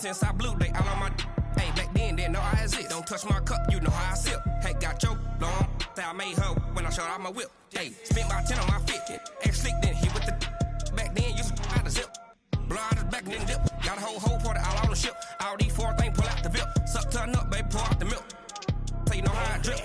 since I blew, they all on my hey, back then, didn't know I exist. Don't touch my cup, you know how I sip. Hey, got your long, say I made her when I showed out my whip. Hey, spent my 10 on my fit. Ex-slick, then hit with the back then, used to out the zip. Blow out his back and then dip. Got a whole party all on the ship. All these four things, pull out the VIP. Suck to a nut, baby, pour out the milk. So you know how I drip.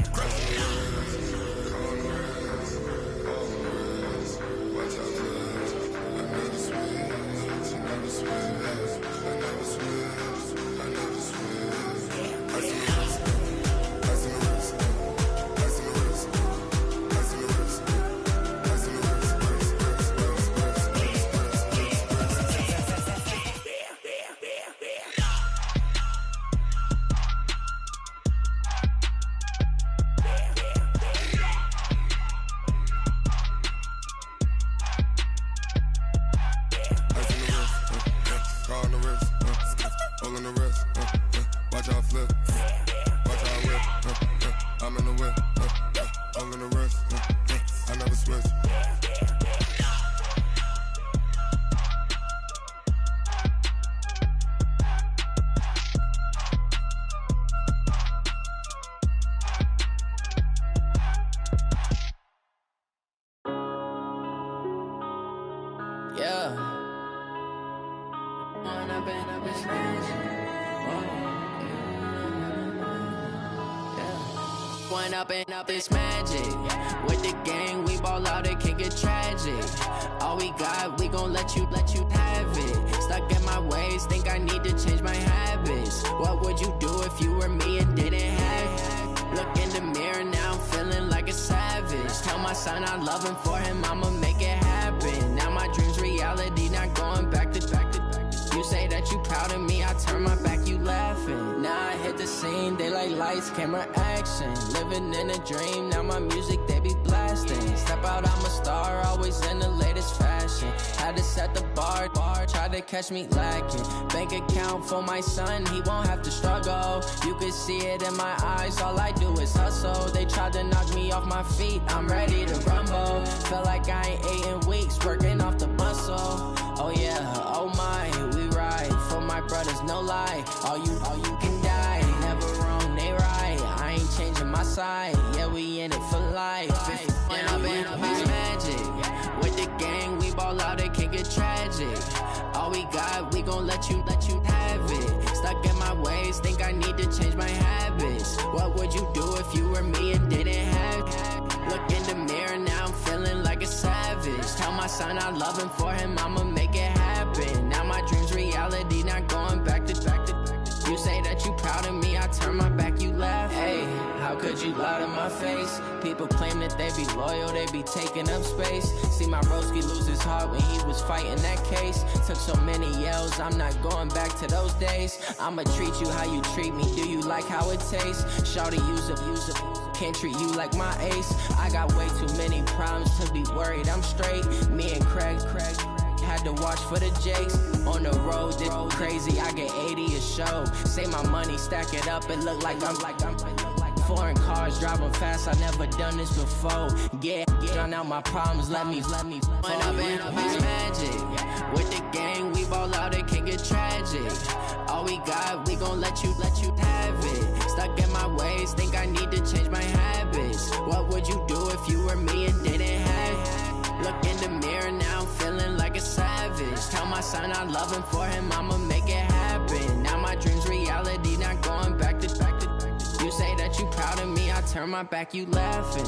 Up this magic with the gang, we ball out, it can get tragic. All we got, we gon' let you have it. Stuck in my ways, think I need to change my habits. What would you do if you were me and didn't have it? Look in the mirror now, I'm feeling like a savage. Tell my son I love him, for him I'ma make it happen. Now my dream's reality, not going back to. You say that you proud of me, I turn my back, you laughing. Now I hit the scene, they like lights, camera, action. Living in a dream, now my music, they be blasting. Step out, I'm a star, always in the latest fashion. Had to set the bar, try to catch me lacking. Bank account for my son, he won't have to struggle. You can see it in my eyes, all I do is hustle. They tried to knock me off my feet, I'm ready to rumble. Felt like I ain't ate in weeks, working off the muscle. Oh yeah, oh my, we ride for my brothers, no lie. All you can die, never wrong, they right. I ain't changing my side, yeah, we in it for life. When I've been up this magic with the gang, we ball out, it can get tragic. All we got, we gon' let you have it. Stuck in my ways, think I need to change my habits. What would you do if you were me and didn't have it? Look in the mirror now, I'm feeling like a savage. Tell my son I love him, for him I'ma make it happen. Now my dream's reality, not going back to. You say that you proud of me, I turn my back, you laugh. Hey, how could you lie to my face? People claim that they be loyal, they be taking up space. See my broski lose his heart when he was fighting that case. Took so many yells, I'm not going back to those days. I'ma treat you how you treat me, do you like how it tastes? Shawty, use up, can't treat you like my ace. I got way too many problems to be worried, I'm straight. Me and Craig had to watch for the Jakes. On the road, this crazy, I get 80 a show. Say my money, stack it up, it look like I'm foreign cars, driving fast, I never done this before. Get drown out my problems, let me When I've been up this magic with the gang, we ball out, it can get tragic. All we got, we gon' let you have it. Stuck in my ways, think I need to change my habits. What would you do if you were me and didn't have it? Look in the mirror now, I'm feeling like a savage. Tell my son I love him, for him I'ma make it happen. Now my dream's reality, not going back to. You say that you proud of me, I turn my back, you laughing.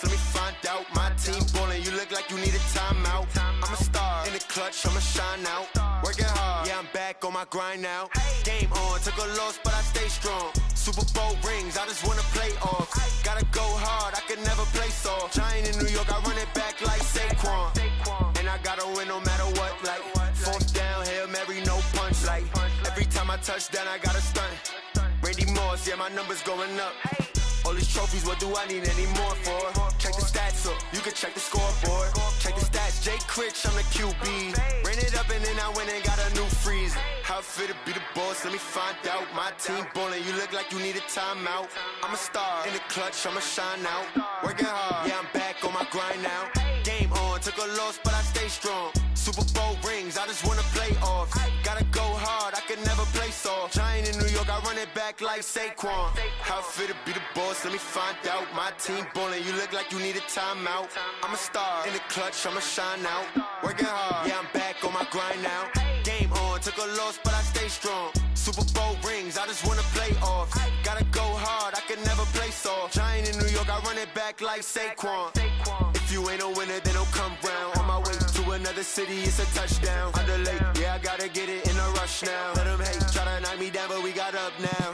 Let me find out. My team ballin', you look like you need a timeout. I'm a star in the clutch, I'ma shine out. Working hard, yeah, I'm back on my grind now. Game on, took a loss, but I stay strong. Super Bowl rings, I just wanna play off. Gotta go hard, I can never play soft. Giant in New York, I run it back like Saquon. And I gotta win no matter what, like fourth down, Hail Mary, no punch. Like every time I touch down, I gotta stunt. Randy Moss, yeah, my numbers going up. All these trophies, what do I need any more for? Check the stats up, you can check the scoreboard. Check the stats, Jay Critch, I'm the QB. Ran it up and then I went and got a new freeze. How it feel to be the boss, let me find out. My team ballin', you look like you need a timeout. I'm a star, in the clutch, I'ma shine out. Working hard, yeah, I'm back on my grind now. Game on, took a loss, but I stay strong. Super Bowl rings, I just wanna play off. Gotta go hard, I can never play soft. Giant in New York, I run it back like Saquon. How it feel to be the boss, let me find out. My team ballin', you look like you need a timeout. I'm a star, in the clutch, I'ma shine out. Working hard, yeah, I'm back on my grind now. Game on, took a loss, but I stay strong. Super Bowl rings, I just wanna play off. Gotta go hard, I can never play soft. Giant in New York, I run it back like Saquon. If you ain't a winner, then don't come round. On my way to another city, it's a touchdown. Underlay, yeah, I gotta get it in a rush now. Let them hate, try to knock me down, but we got up now.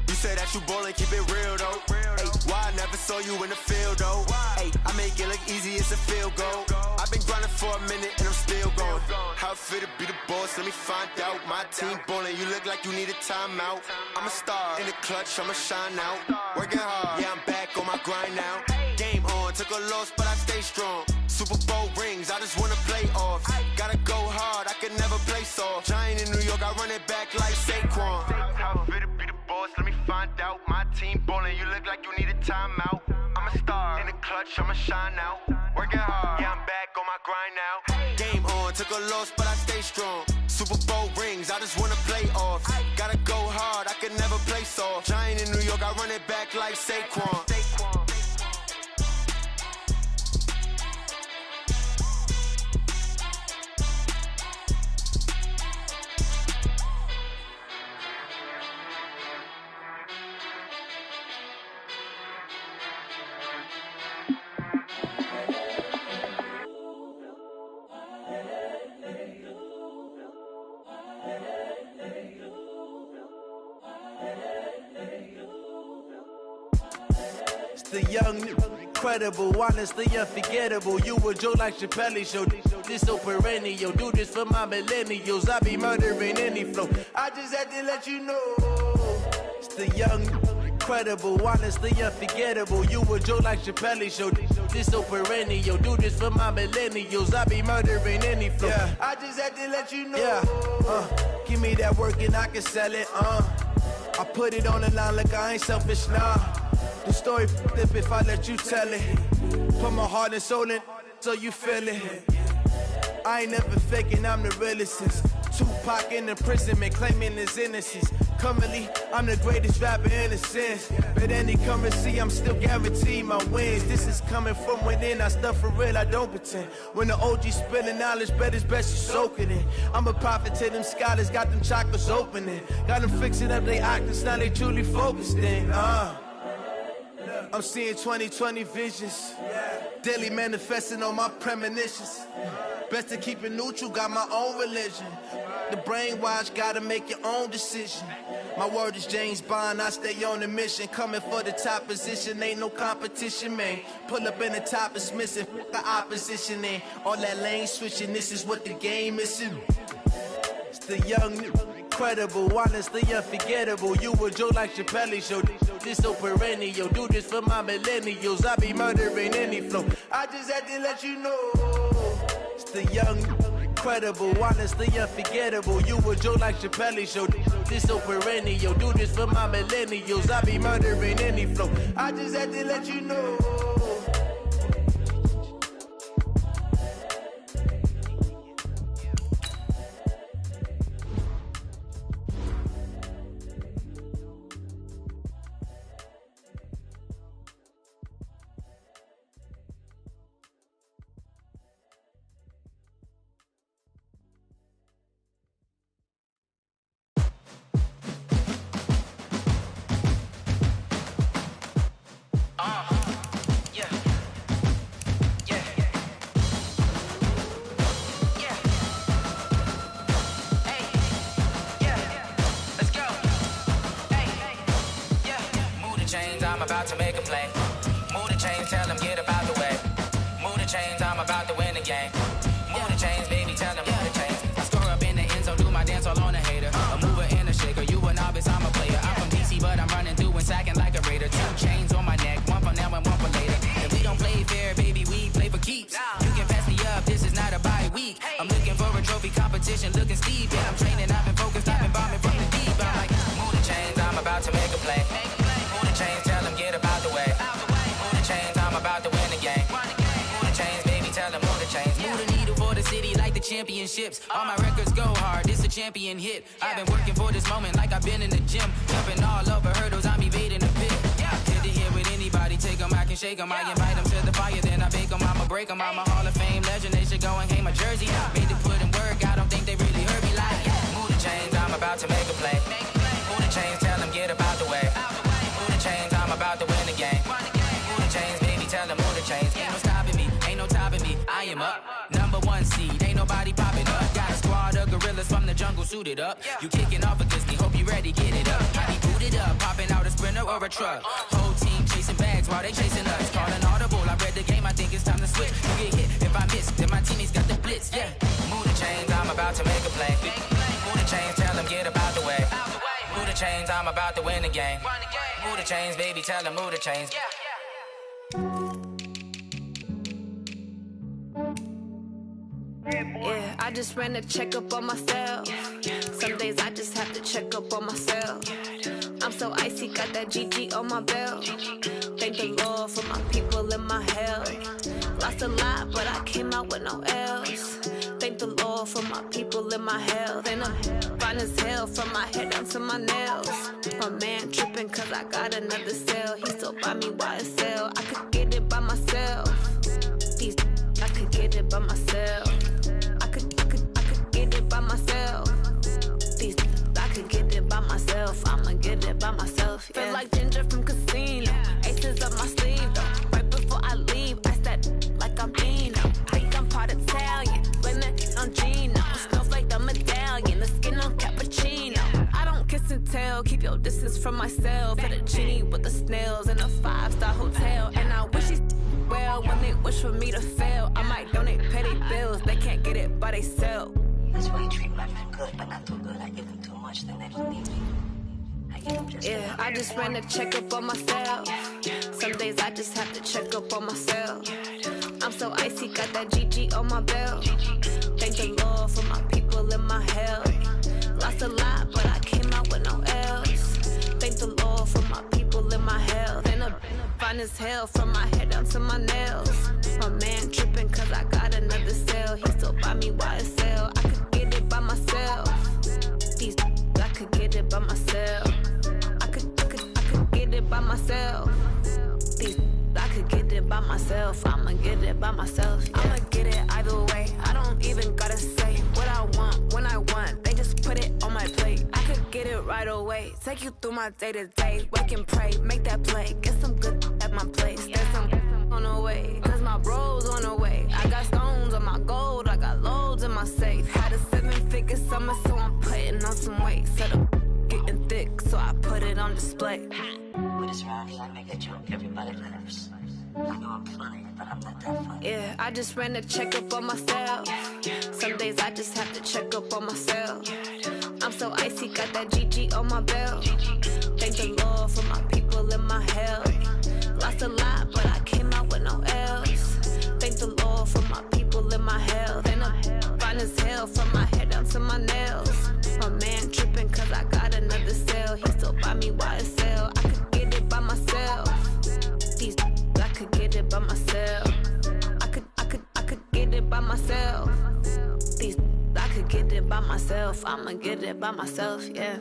You say that you ballin', keep it real though. Ay, why I never saw you in the field though? Ay, I make it look easy, it's a field goal. I've been grinding for a minute and I'm still going. How it feel to be the boss, let me find out. My team ballin', you look like you need a timeout. I'm a star, in the clutch, I'ma shine out. Working hard, yeah, I'm back on my grind now. Game on, took a loss, but I stay strong. Super Bowl rings, I just wanna play off. Gotta go hard, I can never play soft. Giant in New York, I run it back like Saquon. How it feel to be the boss, let me find out. My team ballin', you look like you need a timeout. I'm a star, in the clutch, I'ma shine out. Working hard, yeah, I'm back on my grind now. Game on, took a loss, but I stay strong. Super Bowl rings, I just wanna play off. Gotta go hard, I can never play soft. Giant in New York, I run it back like Saquon. The young, incredible, honestly unforgettable. You a Joe like Chappelle show. This so perennial. Do this for my millennials. I be murdering any flow. I just had to let you know. It's the young, incredible, honestly unforgettable. You a Joe like Chappelle show. This so perennial. Do this for my millennials. I be murdering any flow. Yeah. I just had to let you know. Yeah. Give me that work and I can sell it. I put it on the line like I ain't selfish, nah. The story flip if I let you tell it. Put my heart and soul in so you feel it. I ain't never faking, I'm the realest since Tupac in imprisonment, claiming his innocence. Currently, I'm the greatest rapper in a sense. But any currency, I'm still guaranteed my wins. This is coming from within, I stuff for real, I don't pretend. When the OG spilling knowledge, bet it's best you soak it in. I'm a prophet to them scholars, got them chakras opening. Got them fixing up they octaves, now they truly focused in. I'm seeing 2020 visions. Daily manifesting on my premonitions. Best to keep it neutral, got my own religion. The brainwash, gotta make your own decision. My word is James Bond, I stay on the mission. Coming for the top position, ain't no competition, man. Pull up in the top, it's missing, the opposition in. All that lane switching, this is what the game is. It's the young, incredible, honestly unforgettable. You a Joe like Chappelle show. This so perennial. Do this for my millennials. I be murdering any flow. I just had to let you know. It's the young, incredible, honestly unforgettable. You a Joe like Chappelle show. This so perennial. Do this for my millennials. I be murdering any flow. I just had to let you know. I'm about to make a play. Move the chains, tell them get about the way. Move the chains, I'm about to win the game. Move the chains, baby, tell them move the chains. I score up in the end zone, do my dance all on a hater. A mover and a shaker, you a novice, I'm a player. I'm from DC, but I'm running through and sacking like a raider. 2 chains on my baby, we play for keeps. You can pass me up, this is not a bye week. I'm looking for a trophy competition, looking steep. Yeah, I'm training, I've been focused, I've been bombing from the deep. I'm like, move the chains, I'm about to make a play. Move the chains, tell them get about the way. Move the chains, I'm about to win the game. Move the chains, baby, tell them move the chains. Move the needle for the city like the championships. All my records go hard, this a champion hit. I've been working for this moment like I've been in the gym. Jumping all over hurdles, I'm evading the pit. Good to hear with anybody, take them, I can shake them. I invite them to the fire, then I bake them, I'ma break them. I'm a Hall of Fame legend, they should go and hang my jersey. Made to put in work, I don't think they really heard me like, move the chains, I'm about to make a play. Move the chains, tell them get about the way. Move the chains, I'm about to win the game. Move the chains, baby, tell them move the chains. Ain't no stopping me, ain't no topping me, I am up. #1 seed, ain't nobody popping up. Got a squad of gorillas from the jungle suited up. You kicking off against me, hope you ready, get it up. I be booted up, popping out a Sprinter or a truck. Whole team chasing bags while they chasing us. Calling audible, I read the game, I think it's time to switch. You get hit, if I miss, then my teammates got the blitz, yeah. Move the chains, I'm about to make a play. Move the chains, tell them get about the way. Move the chains, I'm about to win the game. Move the chains, baby, tell them move the chains. Yeah, I just ran a checkup on myself. Some days I just have to check up on myself. I'm so icy, got that GG on my belt. Thank the Lord for my people and my health. Lost a lot, but I came out with no L's. Thank the Lord for my people and my health. And I'm fine as hell from my head down to my nails. My man tripping cause I got another cell. He still buy me YSL. I could get it by myself. These I could get it by myself. I could get it by myself. These I could get it by myself. I'ma get it by myself. Yeah. Feel like Ginger from Casino. Aces up my sleeve though. Right before I leave, I said like I'm Dino. Think I'm part Italian. Blame that on Gino. Snowflake the medallion. The skin on cappuccino. I don't kiss and tell. Keep your distance from myself. At a genie with the snails in a 5-star hotel. And I wish he's well when they wish for me to fail. I might donate petty bills. They can't get it by themselves. That's why you treat my friend good, but not too good. I give them too much, then they don't need me. I give them just yeah, I just ran a checkup on myself. Some days I just have to check up on myself. I'm so icy, got that GG on my belt. Thank the Lord for my people and my health. Lost a lot, but I came out with no L's. Thank the Lord for my people and my health. And I'm fine as hell from my head down to my nails. My man tripping cause I got another cell. He still buy me YSL. I could get it by myself. These I could get it by myself. I could get it by myself. These I could get it by myself. I'ma get it by myself. Yeah. I'ma get it either way. I don't even gotta say what I want when I want. They just put it on my plate. I could get it right away. Take you through my day to day. Wake and pray, make that play. Get some good at my place. There's some on the way. Cause my bro's on the way. I got stones on my gold. I got loads in my safe. Had a 7-figure summer, so I'm putting on some weight. Set up getting thick, so I put it on display. With this round here, I make a joke. Everybody laughs. I know I'm funny, but I'm not that funny. Yeah, I just ran a checkup on myself. Some days I just have to check up on myself. I'm so icy, got that GG on my belt. Thank the Lord for my people and my health. Lost a lot, but I came out with no L's. Thank the Lord for my people and my health. And I'm fine as hell from my head down to my nails. My man tripping cause I got another cell. He still buy me YSL. I could get it by myself. These I could get it by myself. I could get it by myself. These I could get it by myself. I'ma get it by myself, yeah.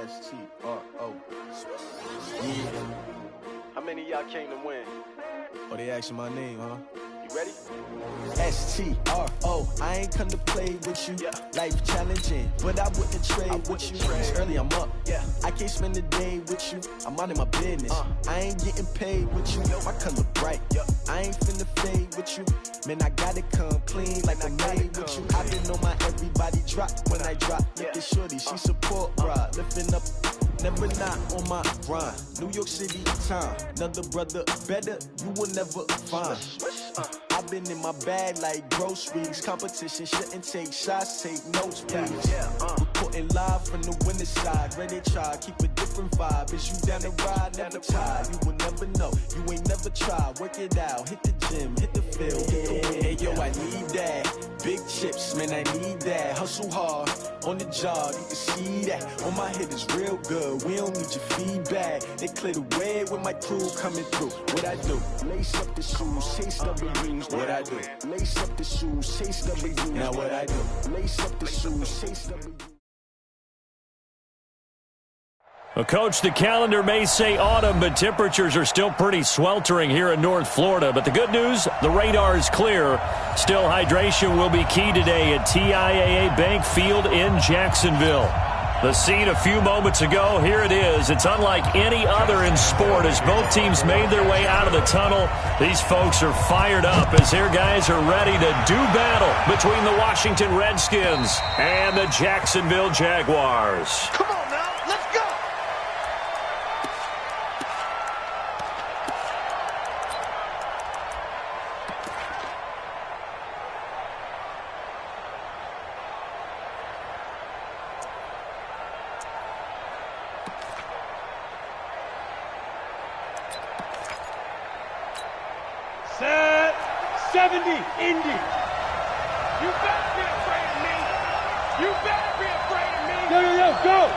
S-T-R-O. Yeah. How many of y'all came to win? Oh, they asking my name, huh? You ready? S-T-R-O. I ain't come to play with you. Life challenging, but I wouldn't trade with you. It's early, I'm up. I can't spend the day with you. I'm out in my business. I ain't getting paid with you. My color bright. I ain't finna fade with you. Man, I gotta come clean like I made with you. I been on my everybody drop when I drop. Look at shorty, she support, bruh. Lifting up never not on my grind. New York City time. Another brother better, you will never find. I've been in my bag like groceries. Competition shouldn't take shots, take notes, please. Reporting live from the winning side. Ready to try, keep a different vibe. Is you down the ride, never tired. You will never know, you ain't never tried. Work it out, hit the gym, hit the field, hit the win. Hey, yo, I need that. Big chips, man, I need that. Hustle hard, on the job, you can see that. On my head is real good, we don't need your feedback. They clear the way with my crew coming through. What I do? Lace up the shoes, chase W's. What I do? Lace up the shoes, chase W's. Now what I do? Lace up the shoes, chase W's. Well, Coach, the calendar may say autumn, but temperatures are still pretty sweltering here in North Florida. But the good news, the radar is clear. Still, hydration will be key today at TIAA Bank Field in Jacksonville. The scene a few moments ago, here it is. It's unlike any other in sport as both teams made their way out of the tunnel. These folks are fired up as their guys are ready to do battle between the Washington Redskins and the Jacksonville Jaguars. Come on now, let's go! Set 70, Indy. You better be afraid of me. You better be afraid of me. Yo, go.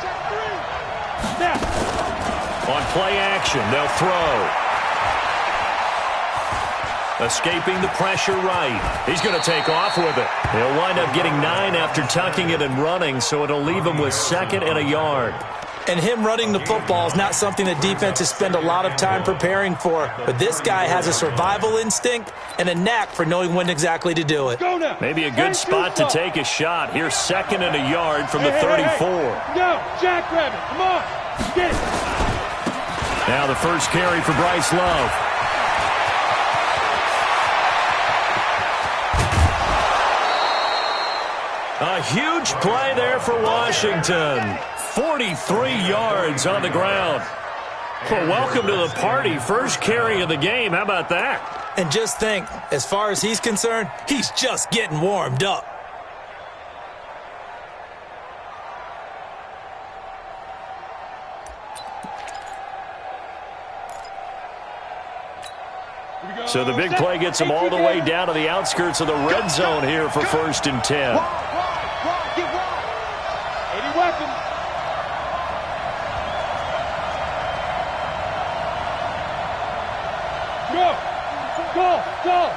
Check three. Snap. On play action, they'll throw. Escaping the pressure right. He's going to take off with it. He'll wind up getting 9 after tucking it and running, so it'll leave him with 2nd and a yard. And him running the football is not something that defenses spend a lot of time preparing for. But this guy has a survival instinct and a knack for knowing when exactly to do it. Maybe a good spot to take a shot. Here's 2nd and a yard from the 34. No, jackrabbit, come on. Get it. Now the first carry for Bryce Love. A huge play there for Washington. 43 yards on the ground. Well, welcome to the party. First carry of the game. How about that? And just think, as far as he's concerned, he's just getting warmed up. So the big play gets him all the way down to the outskirts of the red zone here for 1st and 10. Get wide. 80 weapons. Go.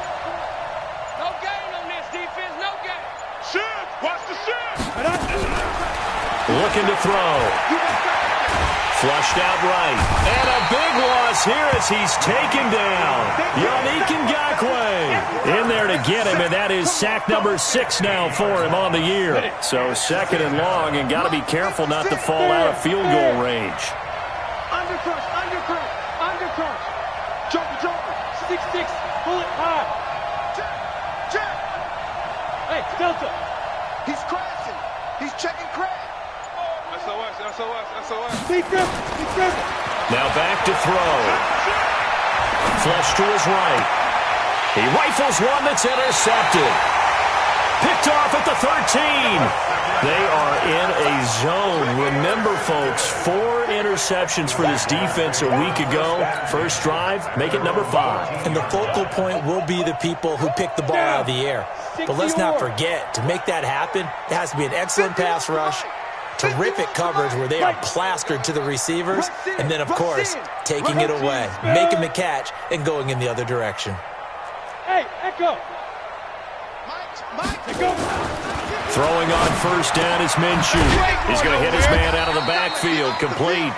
No gain on this defense, no gain. Shit, watch the shit. Looking to throw. Flushed out right. And a big loss here as he's taken down. Yannick Ngakoue in there to get him, and that is sack number 6 now for him on the year. So 2nd and long, and got to be careful not to fall out of field goal range. Undercrush. Jumper. 6'6", pull it high. Check. Hey, Delta. He's crashing. He's checking crash. SOS. Be careful. Now back to throw. Flush to his right. He rifles one that's intercepted. Picked off at the 13. They are in a zone. Remember, folks, 4 interceptions for this defense a week ago. First drive, make it number 5. And the focal point will be the people who pick the ball out of the air. But let's not forget, to make that happen, it has to be an excellent pass rush, terrific coverage where they are plastered to the receivers, and then, of course, taking it away, making the catch, and going in the other direction. Hey, Echo. Throwing on first down is Minshew. He's going to hit his man out of the backfield, complete.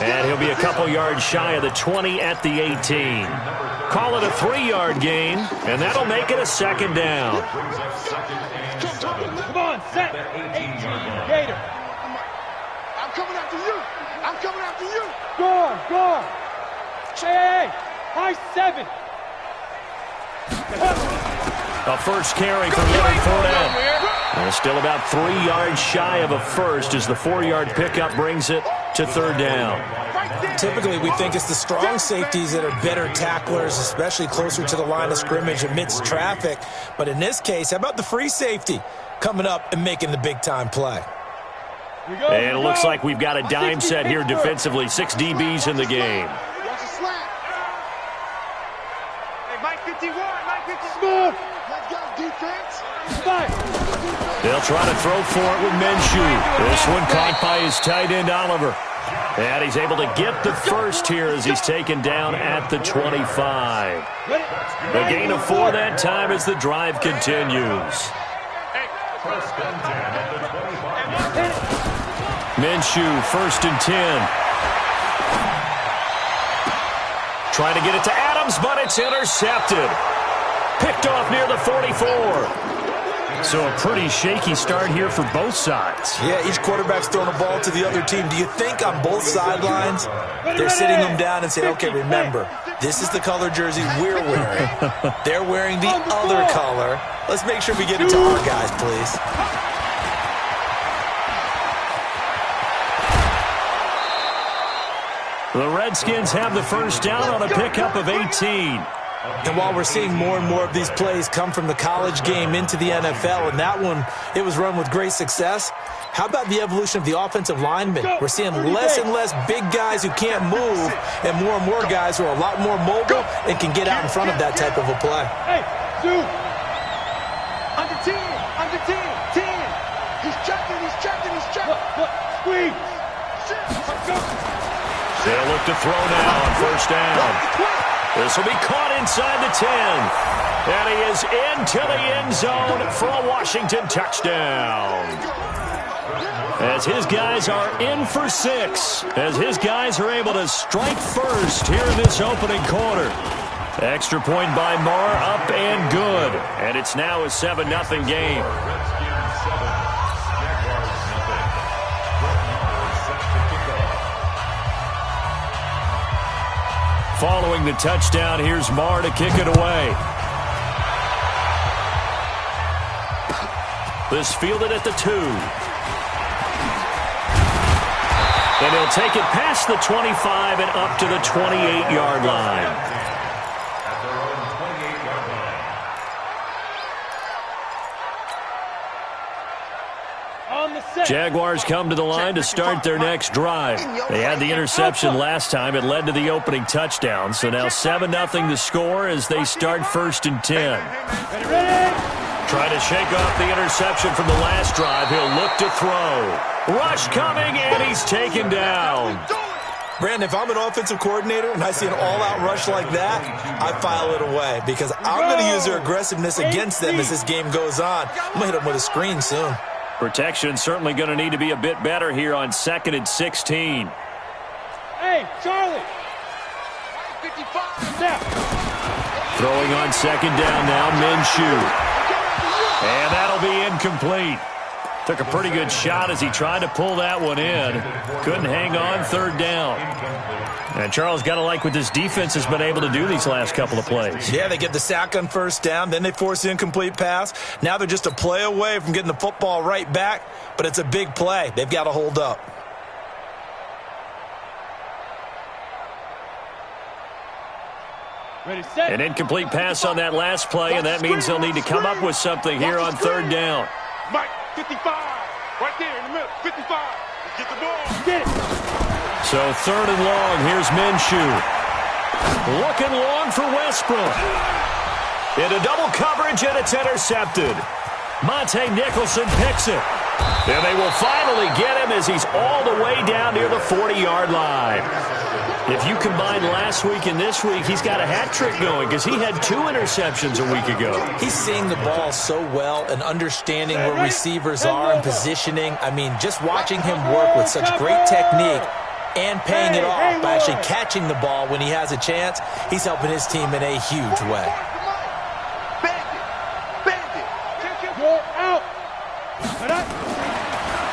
And he'll be a couple yards shy of the 20 at the 18. Call it a 3-yard gain, and that'll make it a 2nd down. Come on, set. 18, Gator. I'm coming after you. Go. Hey, high 7. A first carry for Leonard Fournette. And still about 3 yards shy of a first as the 4-yard pickup brings it to third down. Typically, we think it's the strong safeties that are better tacklers, especially closer to the line of scrimmage amidst traffic. But in this case, how about the free safety coming up and making the big-time play? And it looks like we've got a dime set here defensively. 6 DBs in the game. They'll try to throw for it with Minshew. This one caught by his tight end, Oliver. And he's able to get the first here as he's taken down at the 25. The gain of 4 that time as the drive continues. Minshew, 1st and 10. Trying to get it to Adams, but it's intercepted. Picked off near the 44. So a pretty shaky start here for both sides. Yeah, each quarterback's throwing a ball to the other team. Do you think on both sidelines they're sitting them down and saying, okay, remember, this is the color jersey we're wearing. They're wearing the other color. Let's make sure we get it to our guys, please. The Redskins have the first down on a pickup of 18. And while we're seeing more and more of these plays come from the college game into the NFL, and that one, it was run with great success, how about the evolution of the offensive linemen? We're seeing less and less big guys who can't move and more guys who are a lot more mobile and can get out in front of that type of a play. Hey, dude. Under 10, under 10, 10. He's checking. Look, squeeze. They'll look to throw now on first down. This will be caught inside the 10. And he is into the end zone for a Washington touchdown. As his guys are in for 6. As his guys are able to strike first here in this opening quarter. Extra point by Marr, up and good. And it's now a 7-0 game. Following the touchdown, here's Marr to kick it away. This fielded at the 2. And he'll take it past the 25 and up to the 28-yard line. Jaguars come to the line to start their next drive. They had the interception last time. It led to the opening touchdown. So now 7-0 the score as they start 1st and 10. Trying to shake off the interception from the last drive. He'll look to throw. Rush coming, and he's taken down. Brandon, if I'm an offensive coordinator and I see an all-out rush like that, I file it away because I'm going to use their aggressiveness against them as this game goes on. I'm going to hit them with a screen soon. Protection certainly going to need to be a bit better here on 2nd and 16. Hey, Charlie. 55. Now. Throwing on 2nd down now, Minshew. And that'll be incomplete. Took a pretty good shot as he tried to pull that one in. Couldn't hang on 3rd down. And Charles, got to like what this defense has been able to do these last couple of plays. Yeah, they get the sack on 1st down, then they force the incomplete pass. Now they're just a play away from getting the football right back, but it's a big play. They've got to hold up. Ready, set. An incomplete pass on that last play, and that means they'll need to come up with something here on 3rd down. Mike, 55. Right there in the middle, 55. Get the ball. Get it. So 3rd and long, here's Minshew. Looking long for Westbrook. Into double coverage, and it's intercepted. Monte Nicholson picks it. And they will finally get him as he's all the way down near the 40-yard line. If you combine last week and this week, he's got a hat trick going because he had 2 interceptions a week ago. He's seeing the ball so well and understanding where receivers are and positioning. I mean, just watching him work with such great technique and paying it off by actually catching the ball when he has a chance, he's helping his team in a huge way.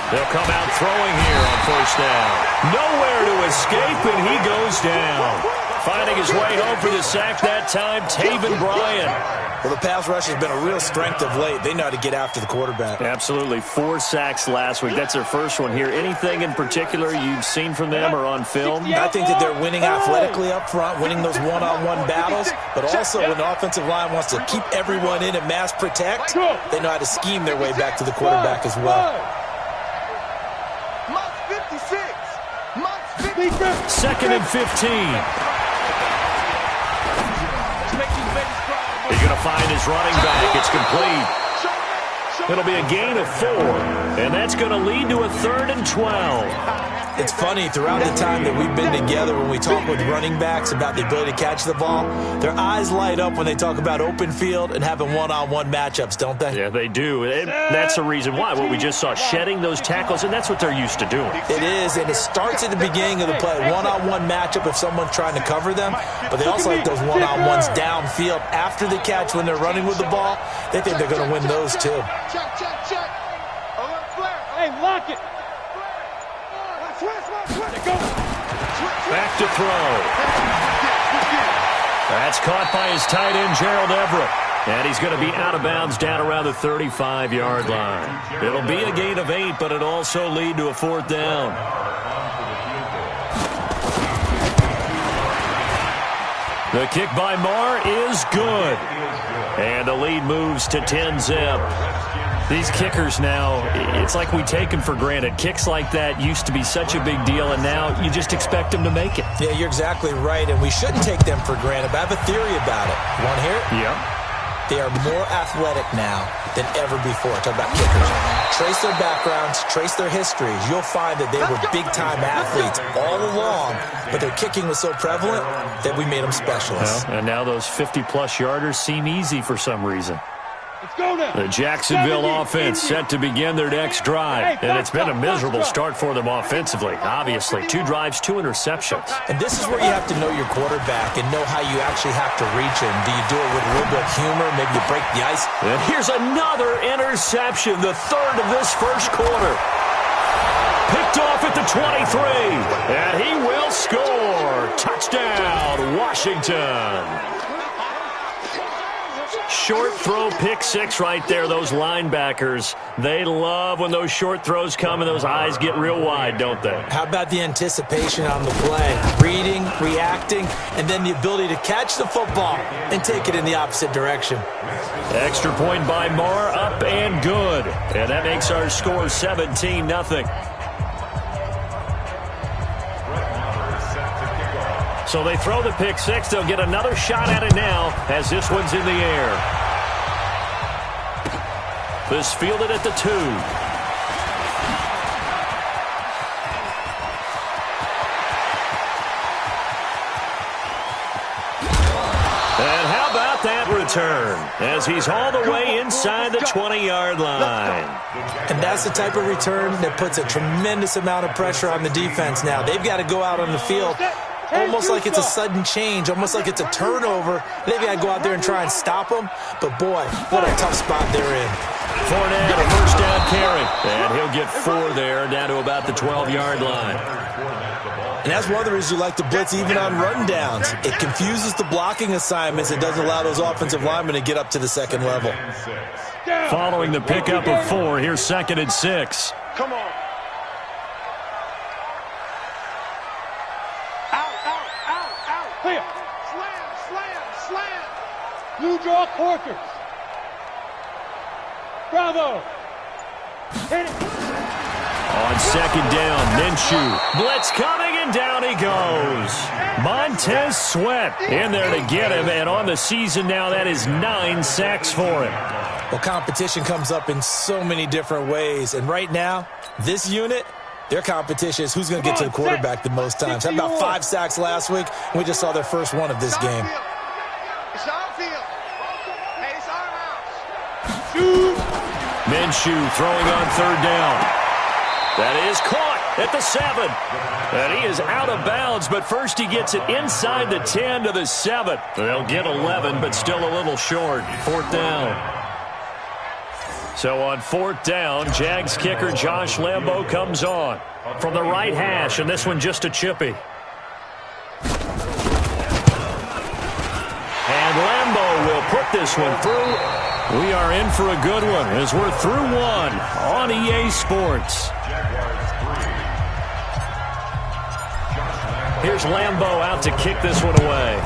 They'll come out throwing here on 1st down. Nowhere to escape, and he goes down. Finding his way home for the sack that time, Taven Bryan. Well, the pass rush has been a real strength of late. They know how to get after the quarterback. Absolutely. 4 sacks last week. That's their first one here. Anything in particular you've seen from them or on film? I think that they're winning athletically up front, winning those one-on-one battles, but also when the offensive line wants to keep everyone in and mass protect, they know how to scheme their way back to the quarterback as well. 2nd and 15. He's going to find his running back. It's complete. It'll be a gain of 4, and that's going to lead to a 3rd and 12. It's funny, throughout the time that we've been together, when we talk with running backs about the ability to catch the ball, their eyes light up when they talk about open field and having one-on-one matchups, don't they? Yeah, they do. And that's the reason why. What we just saw, shedding those tackles, and that's what they're used to doing. It is, and it starts at the beginning of the play. One-on-one matchup if someone's trying to cover them, but they also like those one-on-ones downfield after the catch when they're running with the ball. They think they're going to win those, too. Hey, lock it. Back to throw. That's caught by his tight end, Gerald Everett. And he's going to be out of bounds down around the 35-yard line. It'll be a gain of 8, but it'll also lead to a 4th down. The kick by Marr is good. And the lead moves to 10-zip. These kickers now, it's like we take them for granted. Kicks like that used to be such a big deal, and now you just expect them to make it. Yeah, you're exactly right, and we shouldn't take them for granted, but I have a theory about it. You want to hear it? Yeah. They are more athletic now than ever before. Talk about kickers. Trace their backgrounds, trace their histories. You'll find that they were big-time athletes all along, but their kicking was so prevalent that we made them specialists. Well, and now those 50-plus yarders seem easy for some reason. Let's go now. The Jacksonville offense set to begin their next drive, and it's been a miserable start for them offensively. Obviously, 2 drives, 2 interceptions. And this is where you have to know your quarterback and know how you actually have to reach him. Do you do it with a little bit of humor? Maybe you break the ice? And here's another interception, the 3rd of this first quarter. Picked off at the 23, and he will score. Touchdown, Washington. Short throw, pick 6 right there. Those linebackers, they love when those short throws come and those eyes get real wide, don't they? How about the anticipation on the play? Reading, reacting, and then the ability to catch the football and take it in the opposite direction. Extra point by Marr, up and good. And that makes our score 17-0. So they throw the pick 6. They'll get another shot at it now as this one's in the air. This fielded at the 2. And how about that return as he's all the way inside the 20-yard line. And that's the type of return that puts a tremendous amount of pressure on the defense now. They've got to go out on the field almost like it's a sudden change, almost like it's a turnover. They've got to go out there and try and stop them. But, boy, what a tough spot they're in. Fournette, a first down carry. And he'll get 4 there, down to about the 12-yard line. And that's one of the reasons you like to blitz even on run downs. It confuses the blocking assignments. It doesn't allow those offensive linemen to get up to the second level. Following the pickup of 4, here's 2nd and 6. Come on. Clear. Slam. Blue draw quarters. Bravo. Hit it. On 2nd down, Minshew. Blitz coming, and down he goes. Montez Sweat in there to get him, and on the season now, that is 9 sacks for him. Well, competition comes up in so many different ways, and right now, this unit, their competition is who's going to get to the quarterback the most times. Had about 5 sacks last week, and we just saw their first one of this game. Minshew throwing on 3rd down. That is caught at the 7. And he is out of bounds, but first he gets it inside the 10 to the 7. They'll get 11, but still a little short. 4th down. So on 4th down, Jags kicker Josh Lambo comes on from the right hash, and this one just a chippy. put this one through. We are in for a good one as we're through one on EA Sports. Here's Lambeau out to kick this one away.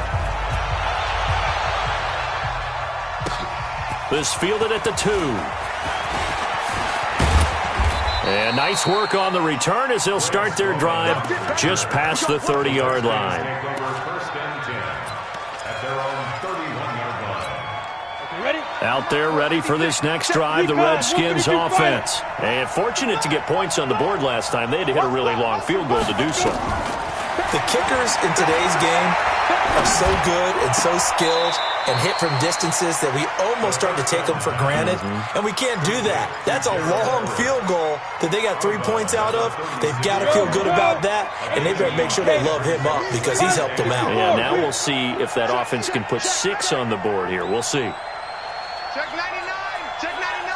This fielded at the 2. And nice work on the return as they'll start their drive just past the 30-yard line. Out there ready for this next drive, the Redskins offense. And fortunate to get points on the board last time. They had to hit a really long field goal to do so. The kickers in today's game are so good and so skilled and hit from distances that we almost start to take them for granted. And we can't do that. That's a long field goal that they got 3 points out of. They've got to feel good about that, and they better make sure they love him up because he's helped them out. Yeah, now we'll see if that offense can put 6 on the board here. We'll see. Check 99! Check 99!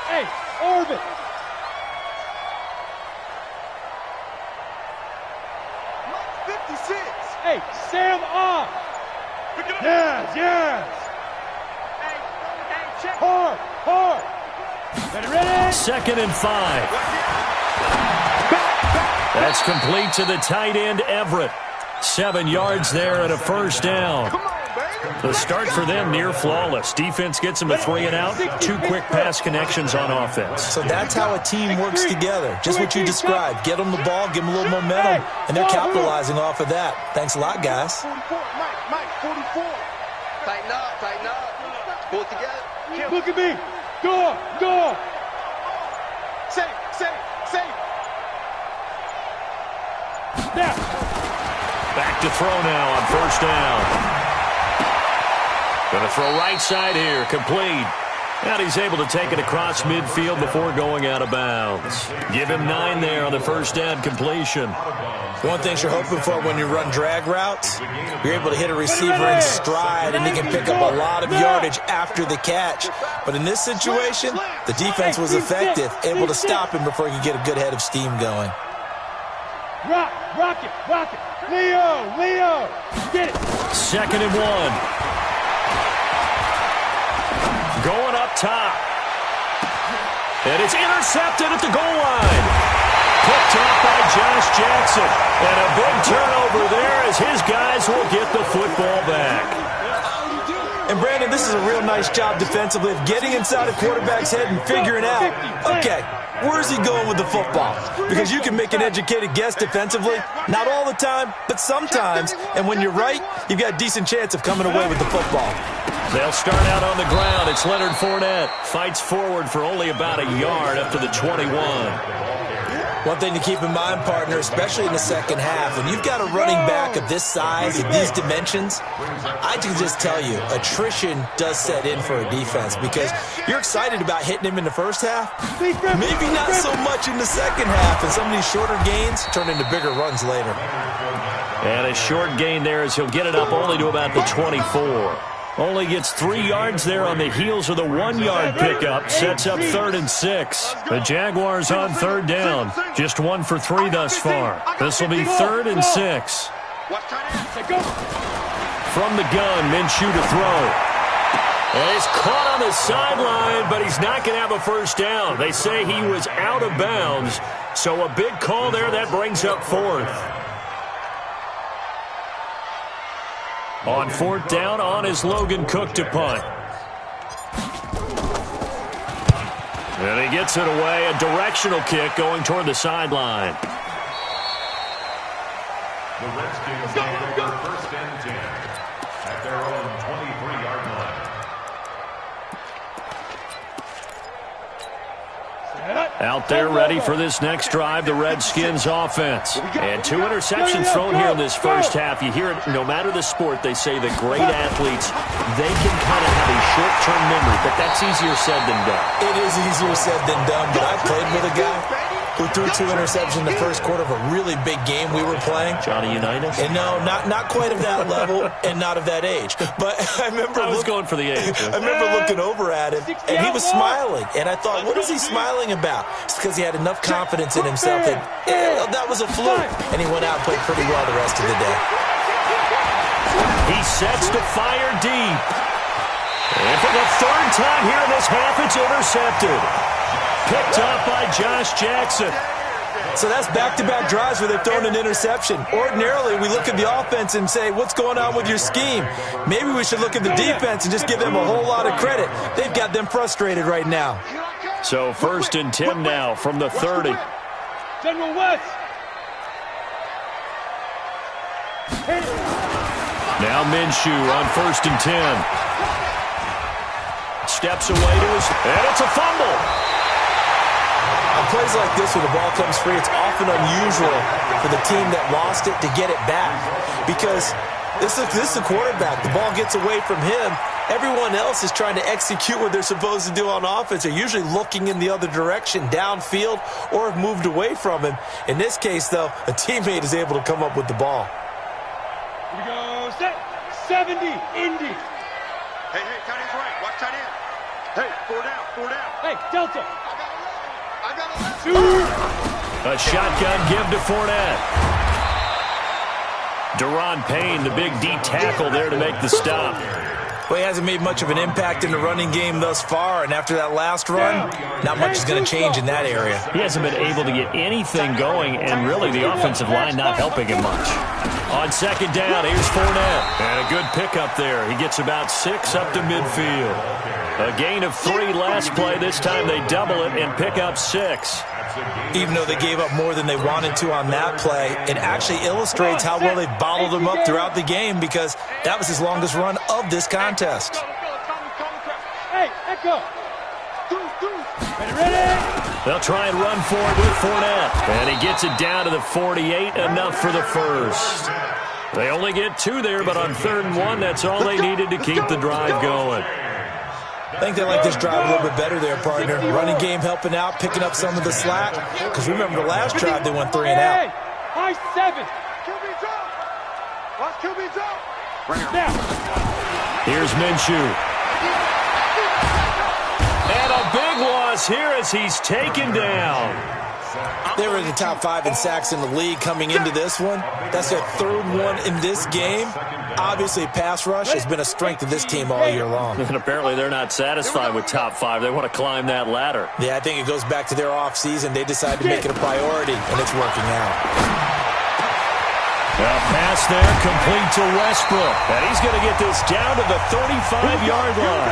Hey, orbit! Hey, Sam off! Yes, yes! Hey, check. Hard, hard! Ready? 2nd and 5. That's complete to the tight end, Everett. 7 yards there and a first down. The start for them near flawless. Defense gets them a 3 and out. 2 quick pass connections on offense. So that's how a team works together. Just what you described. Get them the ball, give them a little momentum, and they're capitalizing off of that. Thanks a lot, guys. 44, Mike, 44. Tighten up. Pull it together. Look at me. Go. Safe. Snap. Back to throw now on first down. Going to throw right side here, complete. And he's able to take it across midfield before going out of bounds. Give him 9 there on the first down completion. One thing you're hoping for when you run drag routes, you're able to hit a receiver in stride, and he can pick up a lot of yardage after the catch. But in this situation, the defense was effective, able to stop him before he could get a good head of steam going. Rock it. Leo, get it. 2nd and 1. Going up top. And it's intercepted at the goal line. Picked off by Josh Jackson. And a big turnover there as his guys will get the football back. And, Brandon, this is a real nice job defensively of getting inside a quarterback's head and figuring out, okay, where's he going with the football? Because you can make an educated guess defensively. Not all the time, but sometimes. And when you're right, you've got a decent chance of coming away with the football. They'll start out on the ground. It's Leonard Fournette. Fights forward for only about a yard up to the 21. One thing to keep in mind, partner, especially in the second half, when you've got a running back of this size, of these dimensions, I can just tell you, attrition does set in for a defense because you're excited about hitting him in the first half. Maybe not so much in the second half, and some of these shorter gains turn into bigger runs later. And a short gain there as he'll get it up only to about the 24. Only gets 3 yards there on the heels of the 1-yard pickup. Sets up 3rd and 6. The Jaguars on 3rd down. Just 1 for 3 thus far. This will be 3rd and 6. From the gun, Minshew to throw. And he's caught on the sideline, but he's not going to have a first down. They say he was out of bounds. So a big call there. That brings up 4th. On 4th down, on is Logan Cook to punt. And he gets it away. A directional kick going toward the sideline. The Redskins go 1st and 10 at their own 23-yard line. Out there ready for this next drive, the Redskins offense. And 2 interceptions thrown here in this first half. You hear it, no matter the sport, they say the great athletes, they can kind of have a short-term memory, but that's easier said than done. It is easier said than done, but I played with a guy who threw 2 interceptions in the first quarter of a really big game we were playing. Johnny Unitas? And no, not quite of that level and not of that age. But I was going for the age. I remember looking over at him, and he was smiling. And I thought, what is he smiling about? It's because he had enough confidence in himself that that was a fluke. And he went out and played pretty well the rest of the day. He sets to fire deep. And for the third time here in this half, it's intercepted. Picked up by Josh Jackson. So that's back-to-back drives where they've thrown an interception. Ordinarily, we look at the offense and say, what's going on with your scheme? Maybe we should look at the defense and just give them a whole lot of credit. They've got them frustrated right now. So 1st and 10 now from the 30. General West. Now Minshew on 1st and 10. Steps away to his, and it's a fumble. On plays like this where the ball comes free, it's often unusual for the team that lost it to get it back because this is the quarterback. The ball gets away from him. Everyone else is trying to execute what they're supposed to do on offense. They're usually looking in the other direction, downfield, or have moved away from him. In this case, though, a teammate is able to come up with the ball. Here we go. Set. 70. Indy. Hey, tight end's right. Watch tight end. Hey, 4 down. Hey, Delta. I got A a shotgun give to Fournette. Deron Payne, the big D tackle there to make the stop. Well, he hasn't made much of an impact in the running game thus far, and after that last run, not much is going to change in that area. He hasn't been able to get anything going, and really the offensive line not helping him much. On 2nd down, here's Fournette. And a good pickup there. He gets about 6 up to midfield. A gain of 3 last play. This time they double it and pick up 6. Even though they gave up more than they wanted to on that play, it actually illustrates how well they've bottled them up throughout the game because that was his longest run of this contest. Hey, Echo. Ready? They'll try and run for it with Fournette. And he gets it down to the 48, enough for the first. They only get 2 there, but on 3rd and 1, that's all they needed to keep the drive going. I think they like this drive a little bit better there, partner. Running game helping out, picking up some of the slack. Because remember the last drive, they went 3 and out. High 7. QB drop. Watch QB drop. Now. Here's Minshew. And a big loss here as he's taken down. They were in the top 5 in sacks in the league coming into this one. That's their 3rd one in this game. Obviously, pass rush has been a strength of this team all year long. And apparently they're not satisfied with top 5. They want to climb that ladder. Yeah, I think it goes back to their offseason. They decided to make it a priority, and it's working out. A pass there, complete to Westbrook. And he's going to get this down to the 35-yard line.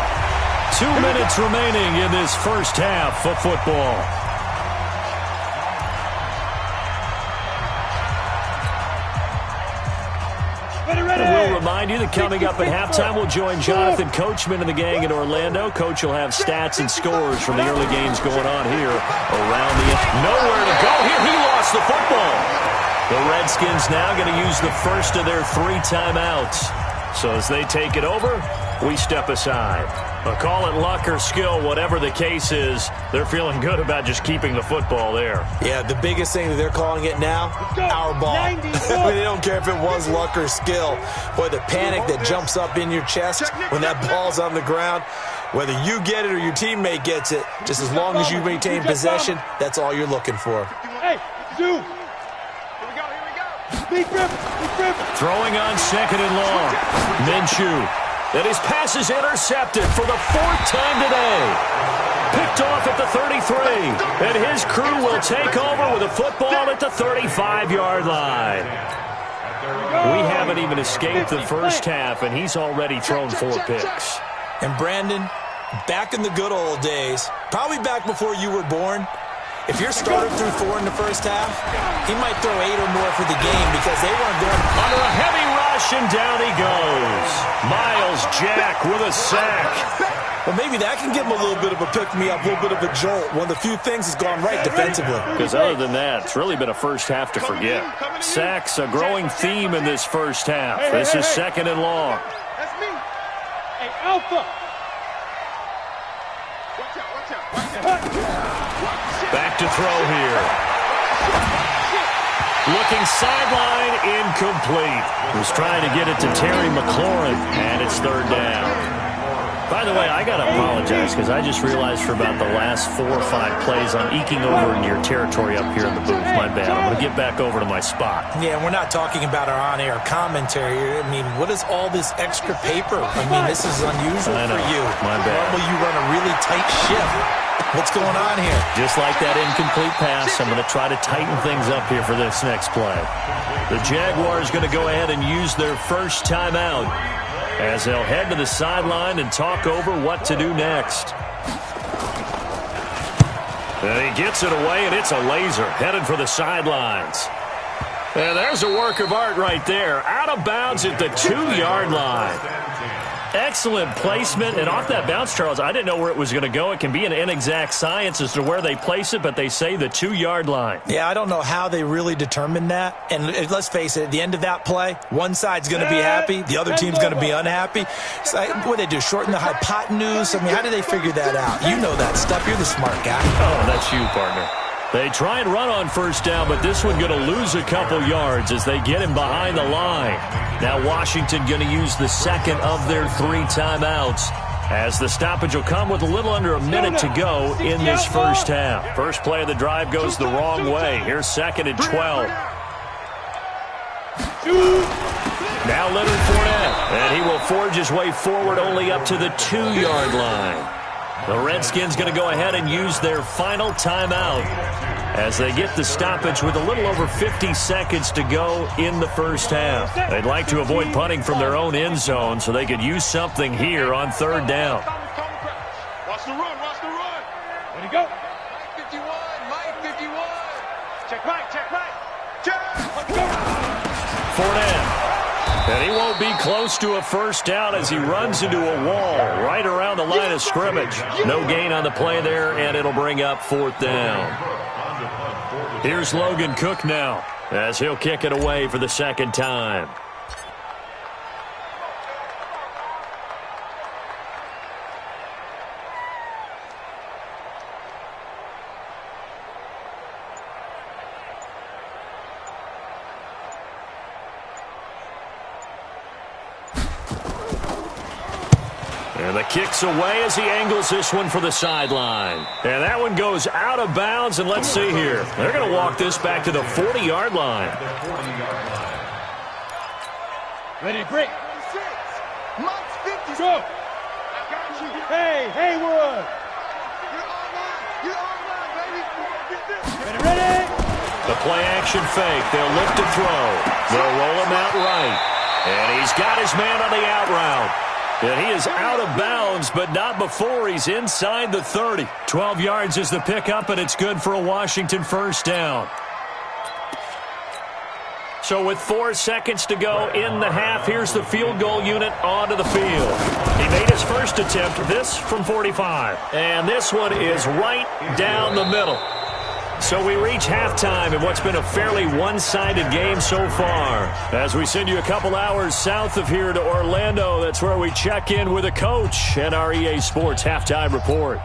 2 minutes remaining in this first half of football. We'll remind you that coming up at halftime, we'll join Jonathan Coachman and the gang in Orlando. Coach will have stats and scores from the early games going on here around the end. Nowhere to go here. He lost the football. The Redskins now going to use the first of their 3 timeouts. So as they take it over, we step aside. But call it luck or skill, whatever the case is, they're feeling good about just keeping the football there. Yeah, the biggest thing that they're calling it now, our ball. They don't care if it was luck or skill. Boy, the panic that jumps up in your chest when that ball's on the ground, whether you get it or your teammate gets it, just as long as you maintain possession, that's all you're looking for. Hey, Zoo. Here we go. Throwing on 2nd and long. Minshew. And his pass is intercepted for the 4th time today. Picked off at the 33. And his crew will take over with a football at the 35-yard line. We haven't even escaped the first half, and he's already thrown 4 picks. And Brandon, back in the good old days, probably back before you were born, if your starter threw 4 in the first half, he might throw 8 or more for the game because they weren't going under a heavy rush, and down he goes. Miles Jack with a sack. Well, maybe that can give him a little bit of a pick-me-up, a little bit of a jolt. One of the few things that's gone right defensively. Because other than that, it's really been a first half to forget. Sacks, a growing theme in this first half. This is 2nd and long. That's me. Hey, Alpha. Back to throw here. Looking sideline, incomplete. Was trying to get it to Terry McLaurin, and it's 3rd down. By the way, I got to apologize because I just realized for about the last 4 or 5 plays I'm eking over into your territory up here in the booth. My bad. I'm going to get back over to my spot. Yeah, we're not talking about our on-air commentary. I mean, what is all this extra paper? I mean, this is unusual for you. My bad. Normally you run a really tight ship. What's going on here? Just like that incomplete pass, I'm going to try to tighten things up here for this next play. The Jaguars going to go ahead and use their first timeout as they'll head to the sideline and talk over what to do next. And he gets it away, and it's a laser headed for the sidelines. And there's a work of art right there. Out of bounds at the 2-yard line. Excellent placement, and off that bounce, Charles, I didn't know where it was going to go. It can be an inexact science as to where they place it, but they say the 2-yard line. Yeah, I don't know how they really determined that. And let's face it, at the end of that play, one side's going to be happy, the other team's going to be unhappy. So what do they do, shorten the hypotenuse? I mean, how do they figure that out? You know that stuff. You're the smart guy. Oh, that's you, partner. They try and run on first down, but this one going to lose a couple yards as they get him behind the line. Now Washington going to use the second of their 3 timeouts as the stoppage will come with a little under a minute to go in this first half. First play of the drive goes the wrong way. Here's 2nd and 12. Now Leonard Fournette, and he will forge his way forward only up to the 2-yard line. The Redskins going to go ahead and use their final timeout as they get the stoppage with a little over 50 seconds to go in the first half. They'd like to avoid punting from their own end zone so they could use something here on 3rd down. Watch the run, watch the run. There you go. Mike 51, Mike 51. Check right, check right. Check. Let's go. Fournette. And he won't be close to a first down as he runs into a wall right around the line of scrimmage. No gain on the play there, and it'll bring up 4th down. Here's Logan Cook now as he'll kick it away for the 2nd time. And the kick's away as he angles this one for the sideline. And that one goes out of bounds, and let's see here. They're going to walk this back to the 40-yard line. Ready, break. Go. Hey, Haywood. Ready. The play action fake. They'll look to throw. They'll roll him out right. And he's got his man on the out route. And he is out of bounds, but not before he's inside the 30. 12 yards is the pickup, and it's good for a Washington first down. So with 4 seconds to go in the half, here's the field goal unit onto the field. He made his first attempt, this from 45. And this one is right down the middle. So we reach halftime in what's been a fairly one-sided game so far. As we send you a couple hours south of here to Orlando, that's where we check in with a coach and our EA Sports Halftime Report.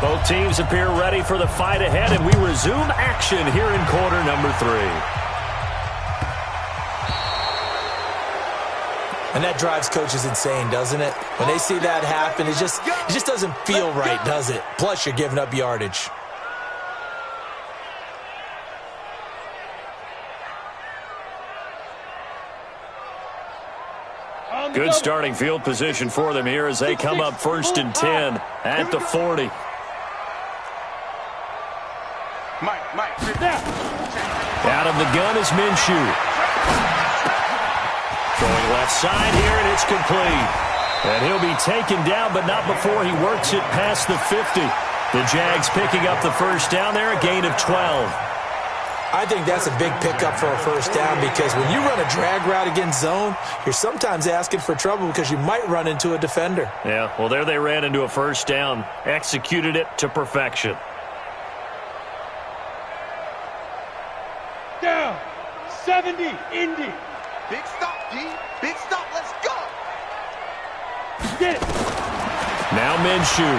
Both teams appear ready for the fight ahead, and we resume action here in quarter number 3. And that drives coaches insane, doesn't it? When they see that happen, it just doesn't feel right, does it? Plus, you're giving up yardage. Good starting field position for them here as they come up 1st and 10 at the 40. Out of the gun is Minshew. Going left side here, and it's complete. And he'll be taken down, but not before he works it past the 50. The Jags picking up the first down there, a gain of 12. I think that's a big pickup for a first down because when you run a drag route against zone, you're sometimes asking for trouble because you might run into a defender. Yeah, well, there they ran into a first down, executed it to perfection. Down, 70, Indy. Big stop, D. Big stop. Let's go. Get it. Now Minshew.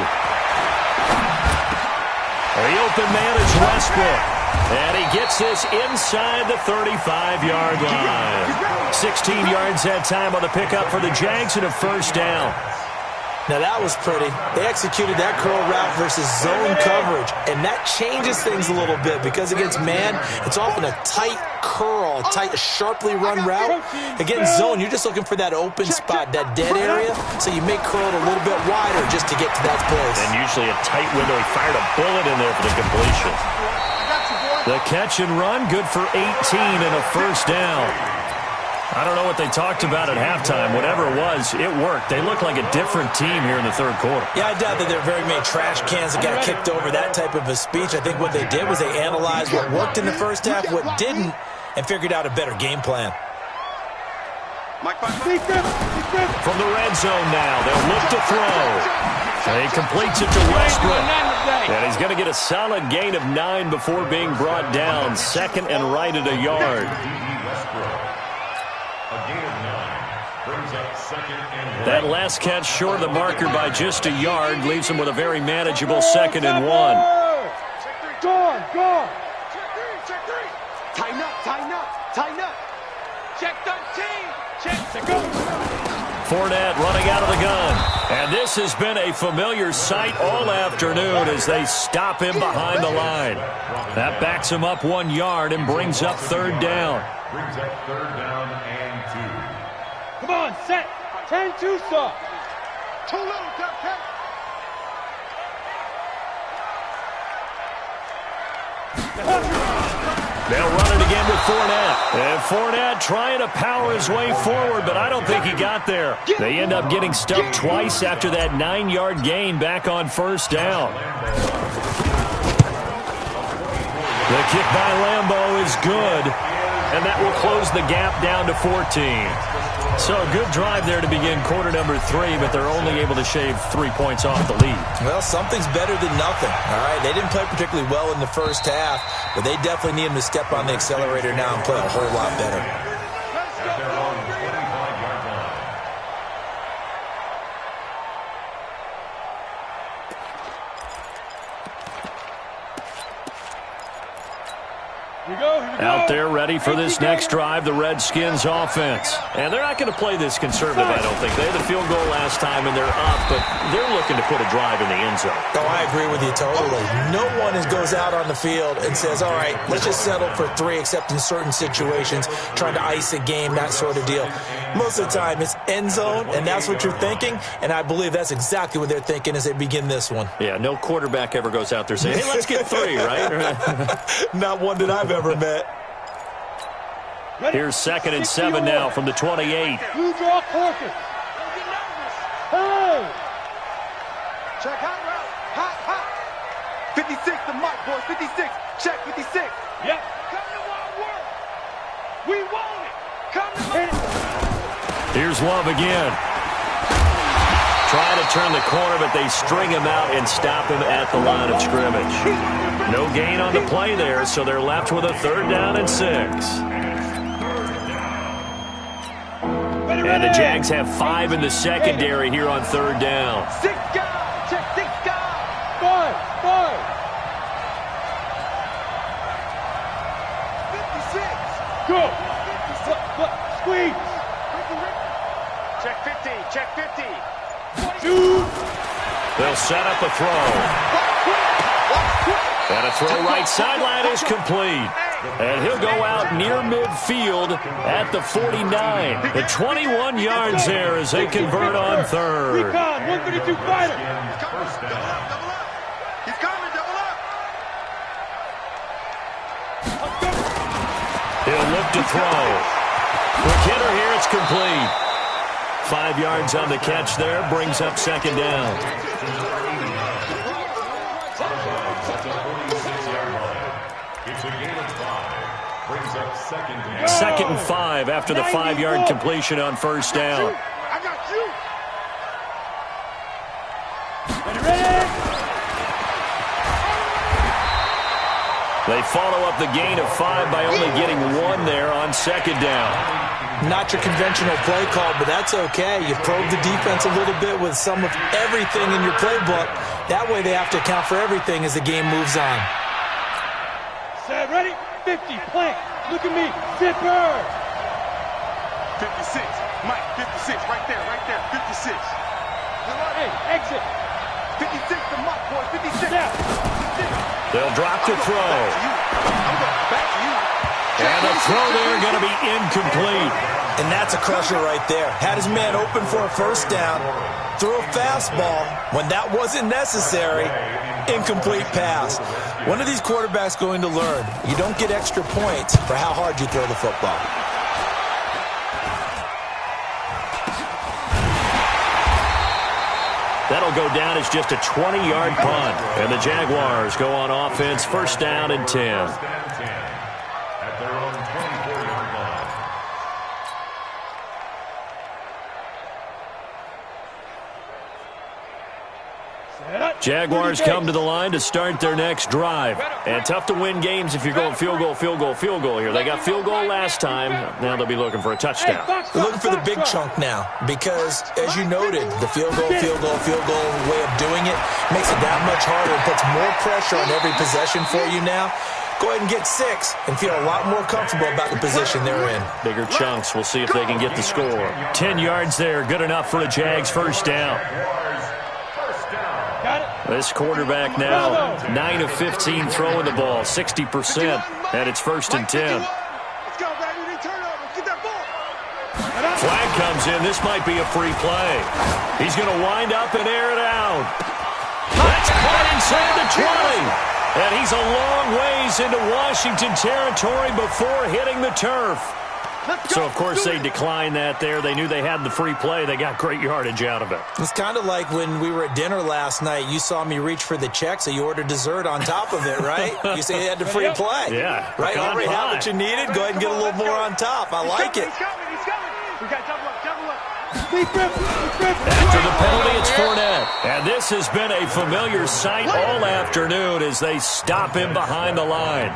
The open man is Westbrook. And he gets this inside the 35-yard line. 16 yards that time on the pickup for the Jags and a first down. Now that was pretty. They executed that curl route versus zone coverage, and that changes things a little bit because against man, it's often a tight curl, tight, sharply run route. Against zone, you're just looking for that open spot, that dead area, so you make curl it a little bit wider just to get to that place. And usually a tight window. He fired a bullet in there for the completion. The catch and run, good for 18 and a first down. I don't know what they talked about at halftime. Whatever it was, it worked. They look like a different team here in the third quarter. Yeah, I doubt that there are very many trash cans that got kicked over, that type of a speech. I think what they did was they analyzed what worked in the first half, what didn't, and figured out a better game plan. From the red zone now, they'll look to throw. He completes it to Westbrook. And he's going to get a solid gain of 9 before being brought down. Second and right at a yard. That last catch short of the marker by just a yard leaves him with a very manageable second and 1. Go. Check 3. Tighten up. Check 13. Check. Go. Fournette running out of the gun. And this has been a familiar sight all afternoon as they stop him behind the line. That backs him up 1 yard and brings up third down. and 2. Come on, set. 10-2 stop. Too little, Captain. They'll run it again with Fournette. And Fournette trying to power his way forward, but I don't think he got there. They end up getting stuffed twice after that 9-yard gain back on first down. The kick by Lambeau is good, and that will close the gap down to 14. So a good drive there to begin quarter number 3, but they're only able to shave 3 points off the lead. Well, something's better than nothing, all right? They didn't play particularly well in the first half, but they definitely need him to step on the accelerator now and play a whole lot better. At their own 25-yard line. Here we go. Out there ready for this next drive, the Redskins offense. And they're not going to play this conservative, I don't think. They had the field goal last time, and they're up, but they're looking to put a drive in the end zone. Oh, I agree with you totally. No one goes out on the field and says, all right, let's just settle for 3, except in certain situations, trying to ice a game, that sort of deal. Most of the time, it's end zone, and that's what you're thinking, and I believe that's exactly what they're thinking as they begin this one. Yeah, no quarterback ever goes out there saying, hey, let's get 3, right? Not one that I've ever met. Here's 2nd and 7 now from the 28. You draw focus. Hey! Check hot route. 56, the mark, boys. 56. Check 56. Yep. Come to our work. We want it. Come to hit. Here's Love again. Trying to turn the corner, but they string him out and stop him at the line of scrimmage. No gain on the play there, so they're left with a 3rd down and 6. And the Jags have 5 in the secondary here on 3rd down. 6 guys. Check 6 guys. 5. 56. Go. Squeeze. Check 15. Check 15. 2. They'll set up a throw. And a throw right sideline is complete. And he'll go out near midfield at the 49. The 21 yards there as they convert on 3rd. Recon, 132 fighter. He's coming, double up. He'll look to throw. Quick hitter here, it's complete. 5 yards on the catch there, brings up 2nd down. It's a gain of 5. Brings up 2nd down. 2nd and 5 after the 5-yard completion on first down. I got you. Ready? They follow up the gain of 5 by only getting 1 there on 2nd down. Not your conventional play call, but that's okay. You probe the defense a little bit with some of everything in your playbook. That way they have to account for everything as the game moves on. Set, ready? 50, plank. Look at me, zipper. 56, Mike, 56, right there, 56. Hey, exit. 56 to Mike, boy, 56. Yeah. 56. They'll drop to throw. I'm going back to you. And the throw there going to be incomplete. And that's a crusher right there. Had his man open for a first down. Threw a fastball when that wasn't necessary. Incomplete pass. When are these quarterbacks going to learn? You don't get extra points for how hard you throw the football. That'll go down as just a 20-yard punt. And the Jaguars go on offense, first down and 10. At their own 24-yard line. Jaguars come to the line to start their next drive. And tough to win games if you're going field goal here. They got field goal last time. Now they'll be looking for a touchdown. They're looking for the big chunk now because, as you noted, the field goal way of doing it makes it that much harder. It puts more pressure on every possession for you now. Go ahead and get 6 and feel a lot more comfortable about the position they're in. Bigger chunks. We'll see if they can get the score. 10 yards there. Good enough for a Jags first down. This quarterback now, 9 of 15 throwing the ball, 60%, and it's first and 10. Flag comes in. This might be a free play. He's going to wind up and air it out. That's caught inside the 20. And he's a long ways into Washington territory before hitting the turf. So, of course, they declined that there. They knew they had the free play. They got great yardage out of it. It's kind of like when we were at dinner last night. You saw me reach for the check, so you ordered dessert on top of it, right? You say you had the free play. Yeah. Right? You already had what you needed. Go ahead and get a little more on top. I like it. He's coming. We got double up. After the penalty, it's Fournette. And this has been a familiar sight all afternoon as they stop him behind the line.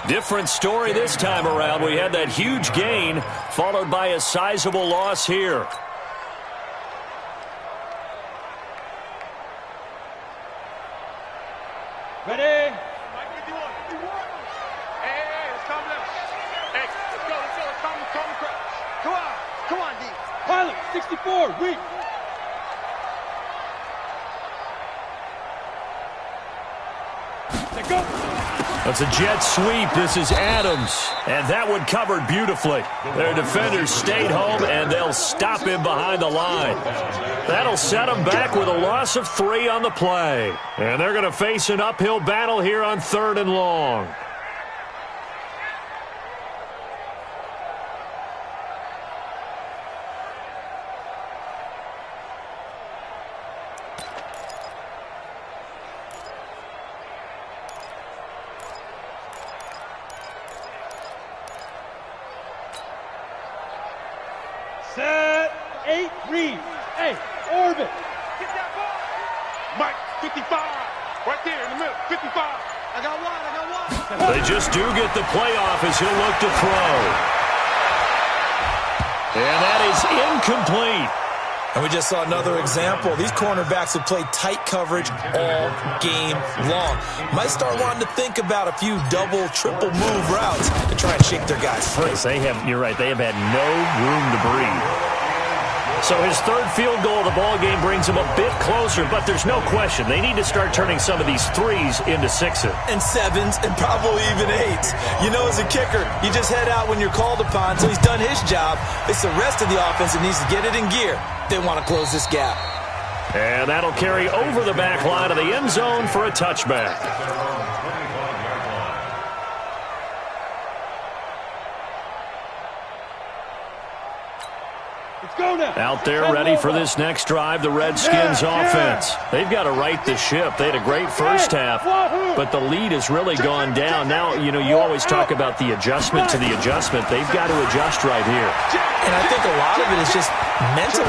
Different story this time around. We had that huge gain followed by a sizable loss here. Ready? Hey, let's calm down. Hey, let's go. Come on, D. Pilot, 64, weak. Let go. That's a jet sweep. This is Adams. And that one covered beautifully. Their defenders stayed home, and they'll stop him behind the line. That'll set them back with a loss of 3 on the play. And they're going to face an uphill battle here on 3rd and long. Set, 8, read. Hey, orbit. Get that ball. Mike, 55. Right there in the middle, 55. I got one. They just do get the playoff as he'll look to throw. And that is incomplete. And we just saw another example. These cornerbacks have played tight coverage all game long. Might start wanting to think about a few double, triple move routes to try and shake their guys free. You're right, they have had no room to breathe. So his 3rd field goal of the ball game brings him a bit closer, but there's no question they need to start turning some of these 3s into 6s. And 7s and probably even 8s. You know, as a kicker, you just head out when you're called upon, so he's done his job. It's the rest of the offense that needs to get it in gear. They want to close this gap. And that'll carry over the back line of the end zone for a touchback. Out there ready for this next drive, the Redskins offense. They've got to right the ship. They had a great first half, but the lead has really gone down. Now, you know, you always talk about the adjustment to the adjustment. They've got to adjust right here. And I think a lot of it is just mental.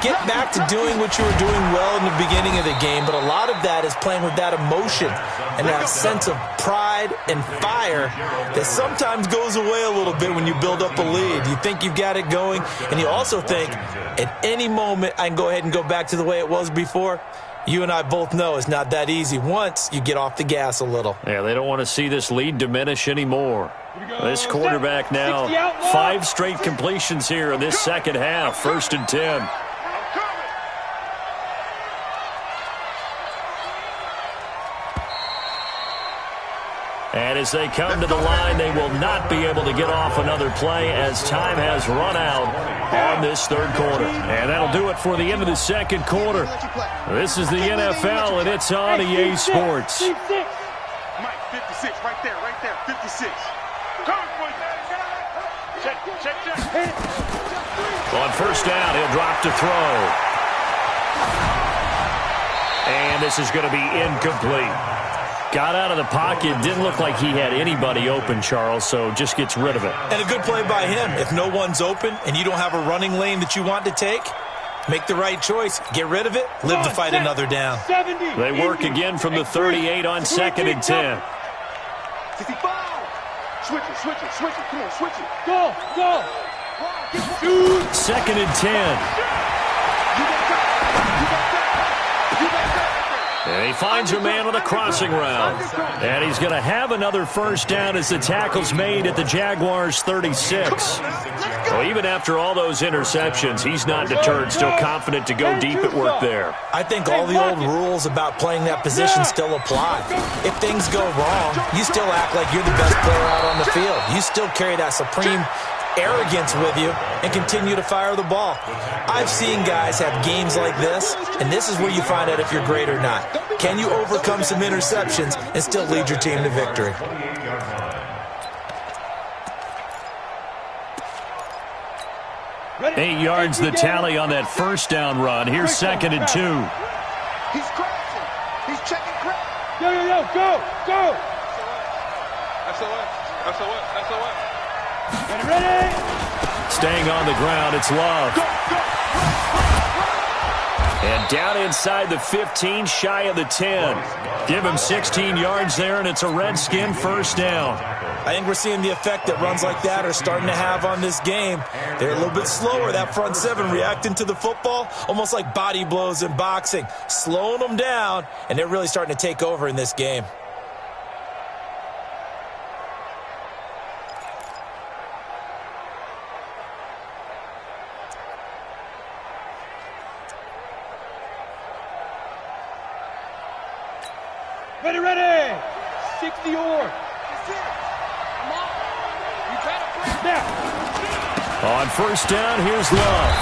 Get back to doing what you were doing well in the beginning of the game, but a lot of that is playing with that emotion and that sense of pride and fire that sometimes goes away a little bit when you build up a lead. You think you've got it going, and you also think at any moment I can go ahead and go back to the way it was before. you and I both know it's not that easy once you get off the gas a little. Yeah, they don't want to see this lead diminish anymore. This quarterback now, 5 straight completions here in this second half. 1st and 10. And as they come to the line, they will not be able to get off another play as time has run out on this 3rd quarter. And that'll do it for the end of the 2nd quarter. This is the NFL, and it's on EA Sports. Mike, 56, right there, 56. Come for you. Check. On 1st down, he'll drop to throw. And this is going to be incomplete. Got out of the pocket. Didn't look like he had anybody open, Charles, so just gets rid of it. And a good play by him. If no one's open and you don't have a running lane that you want to take, make the right choice. Get rid of it. Live to fight another down. They work again from the 38 on 2nd and 10. 65. Switch it. Come on, switch it. Go. 2nd and 10. And he finds a man on the crossing route. And he's going to have another 1st down as the tackle's made at the Jaguars' 36. Well, even after all those interceptions, he's not deterred, still confident to go deep at work there. I think all the old rules about playing that position still apply. If things go wrong, you still act like you're the best player out on the field. You still carry that supreme arrogance with you and continue to fire the ball. I've seen guys have games like this, and this is where you find out if you're great or not. Can you overcome some interceptions and still lead your team to victory? Eight yards the tally on that 1st down run. Here's 2nd and 2. He's crashing. He's checking crash. Yo, go. SOS. Ready? Staying on the ground, it's Love. And down inside the 15, shy of the 10. Give him 16 yards there, and it's a Redskin 1st down. I think we're seeing the effect that runs like that are starting to have on this game. They're a little bit slower, that front 7 reacting to the football, almost like body blows in boxing, slowing them down, and they're really starting to take over in this game. Ready. 60 or. On 1st down, here's Love.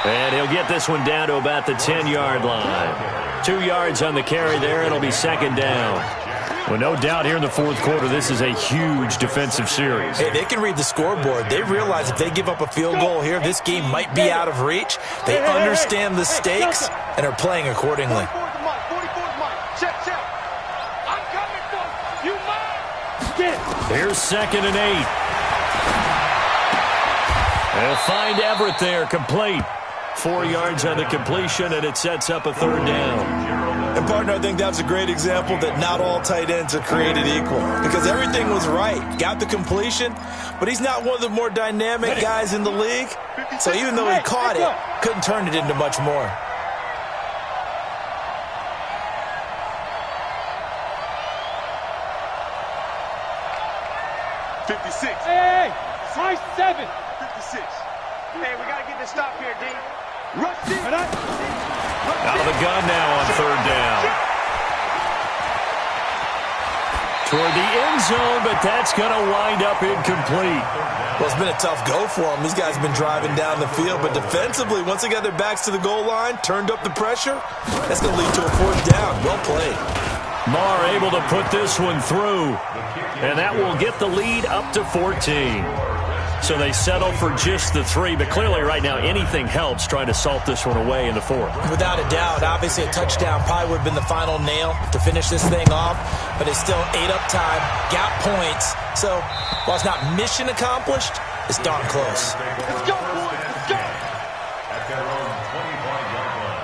And he'll get this one down to about the 10-yard line. 2 yards on the carry there. It'll be 2nd down. Well, no doubt here in the 4th quarter, this is a huge defensive series. Hey, they can read the scoreboard. They realize if they give up a field goal here, this game might be out of reach. They understand the stakes and are playing accordingly. Here's 2nd and 8. They'll find Everett there, complete. 4 yards on the completion, and it sets up a 3rd down. And, partner, I think that was a great example that not all tight ends are created equal because everything was right. Got the completion, but he's not one of the more dynamic guys in the league. So even though he caught it, couldn't turn it into much more. Hey, high 7. 56. Hey, we got to get this stop here, D. Rush D. Out of the gun now on 3rd down. Toward the end zone, but that's going to wind up incomplete. Well, it's been a tough go for them. These guys have been driving down the field, but defensively, once they got their backs to the goal line, turned up the pressure, that's going to lead to a 4th down. Well played. Marr able to put this one through, and that will get the lead up to 14. So they settle for just the 3, but clearly right now anything helps trying to salt this one away in the 4th. Without a doubt, obviously a touchdown probably would have been the final nail to finish this thing off, but it's still 8 up time, got points. So while it's not mission accomplished, it's darn close. Let's go, boys. Let's go. At their own 25-yard line.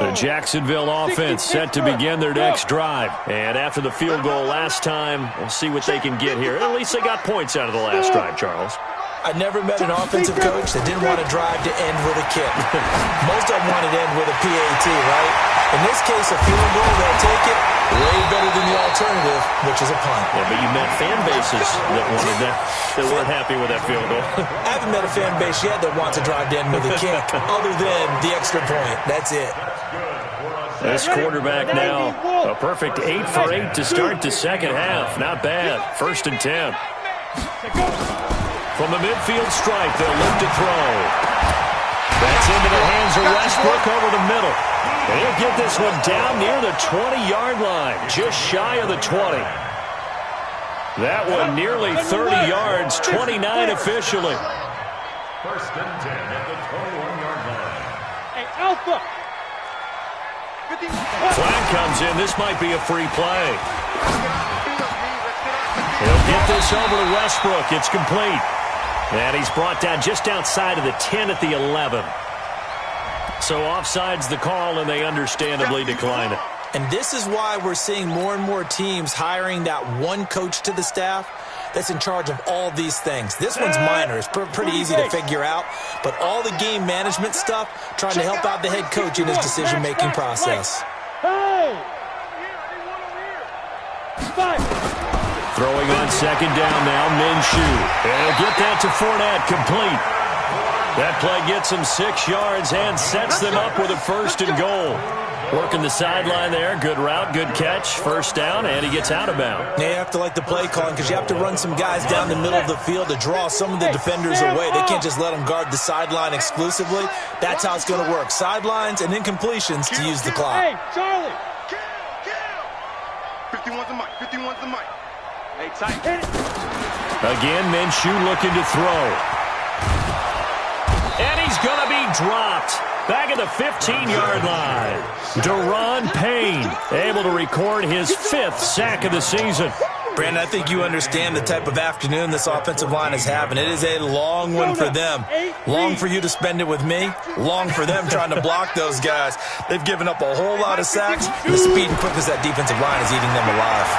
The Jacksonville offense set to begin their next drive. And after the field goal last time, we'll see what they can get here. At least they got points out of the last drive, Charles. I never met an offensive coach that didn't want to drive to end with a kick. Most of them wanted to end with a PAT, right? In this case, a field goal, they'll take it way better than the alternative, which is a punt. Yeah, but you met fan bases that wanted that, that weren't happy with that field goal. I haven't met a fan base yet that wants to drive to end with a kick, other than the extra point. That's it. This quarterback now, a perfect 8 for 8 to start the second half. Not bad. 1st and 10. From the midfield stripe, they'll look to throw. That's into the hands of Westbrook over the middle. And he'll get this one down near the 20-yard line, just shy of the 20. That one nearly 30 yards, 29 officially. 1st and 10 at the 21-yard line. Hey, Alpha! Flag comes in. This might be a free play. He'll get this over to Westbrook. It's complete. And he's brought down just outside of the 10 at the 11. So offside's the call, and they understandably decline it. And this is why we're seeing more and more teams hiring that one coach to the staff that's in charge of all these things. This one's minor. It's pretty easy to figure out. But all the game management stuff, trying to help out the head coach in his decision-making process. Throwing on 2nd down now, Minshew. And he'll get that to Fournette, complete. That play gets him 6 yards and sets them up with a 1st and goal. Working the sideline there. Good route, good catch. 1st down, and he gets out of bounds. Yeah, you have to like the play calling because you have to run some guys down the middle of the field to draw some of the defenders away. They can't just let them guard the sideline exclusively. That's how it's going to work. Sidelines and incompletions to use the clock. Hey, Charlie! 51's the mic. 51's the mic. Hey, tight. Again, Minshew looking to throw. And he's going to be dropped. Back at the 15-yard line. Daron Payne able to record his 5th sack of the season. Brandon, I think you understand the type of afternoon this offensive line is having. It is a long one for them. Long for you to spend it with me. Long for them trying to block those guys. They've given up a whole lot of sacks. The speed and quickness of that defensive line is eating them alive.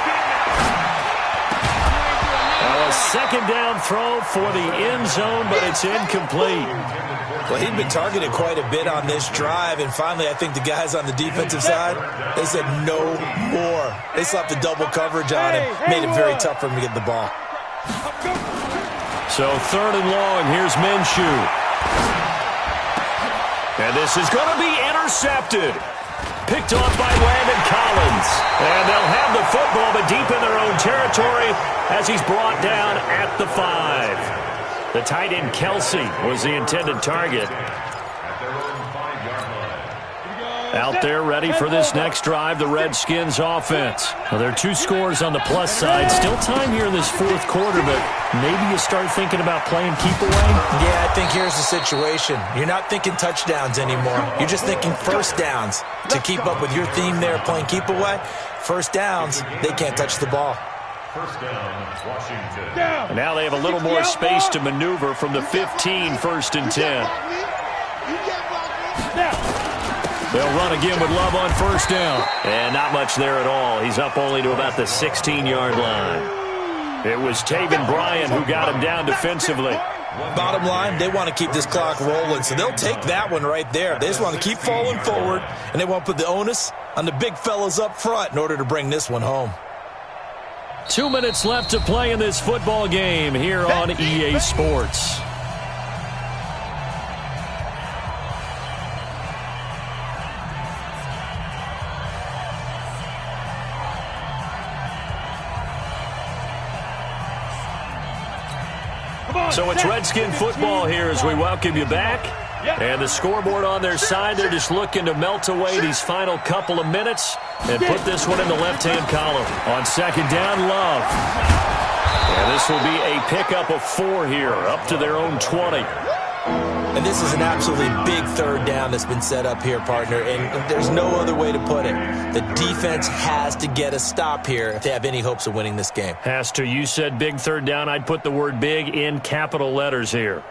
A 2nd down throw for the end zone, but it's incomplete. Well, he'd been targeted quite a bit on this drive, and finally I think the guys on the defensive side, they said no more. They slapped the double coverage on him, made it very tough for him to get the ball. So 3rd and long, here's Minshew. And this is going to be intercepted. Picked off by Landon Collins. And they'll have the football, but deep in their own territory as he's brought down at the 5. The tight end Kelsey was the intended target. Out there ready for this next drive, the Redskins offense. Well, there are 2 scores on the plus side. Still time here in this 4th quarter, but maybe you start thinking about playing keep away? Yeah, I think here's the situation. You're not thinking touchdowns anymore. You're just thinking 1st downs. To keep up with your theme there, playing keep away, 1st downs, they can't touch the ball. 1st down, Washington. And now they have a little more space to maneuver from the 15, 1st and 10. They'll run again with Love on 1st down. And not much there at all. He's up only to about the 16-yard line. It was Taven Bryan who got him down defensively. Bottom line, they want to keep this clock rolling, so they'll take that one right there. They just want to keep falling forward, and they want to put the onus on the big fellas up front in order to bring this one home. 2 minutes left to play in this football game here on EA Sports. So it's Redskin football here as we welcome you back. And the scoreboard on their side, they're just looking to melt away these final couple of minutes and put this one in the left-hand column. On 2nd down, Love. And this will be a pickup of 4 here, up to their own 20. And this is an absolutely big 3rd down that's been set up here, partner, and there's no other way to put it. The defense has to get a stop here if they have any hopes of winning this game. Has to. You said big 3rd down. I'd put the word big in capital letters here.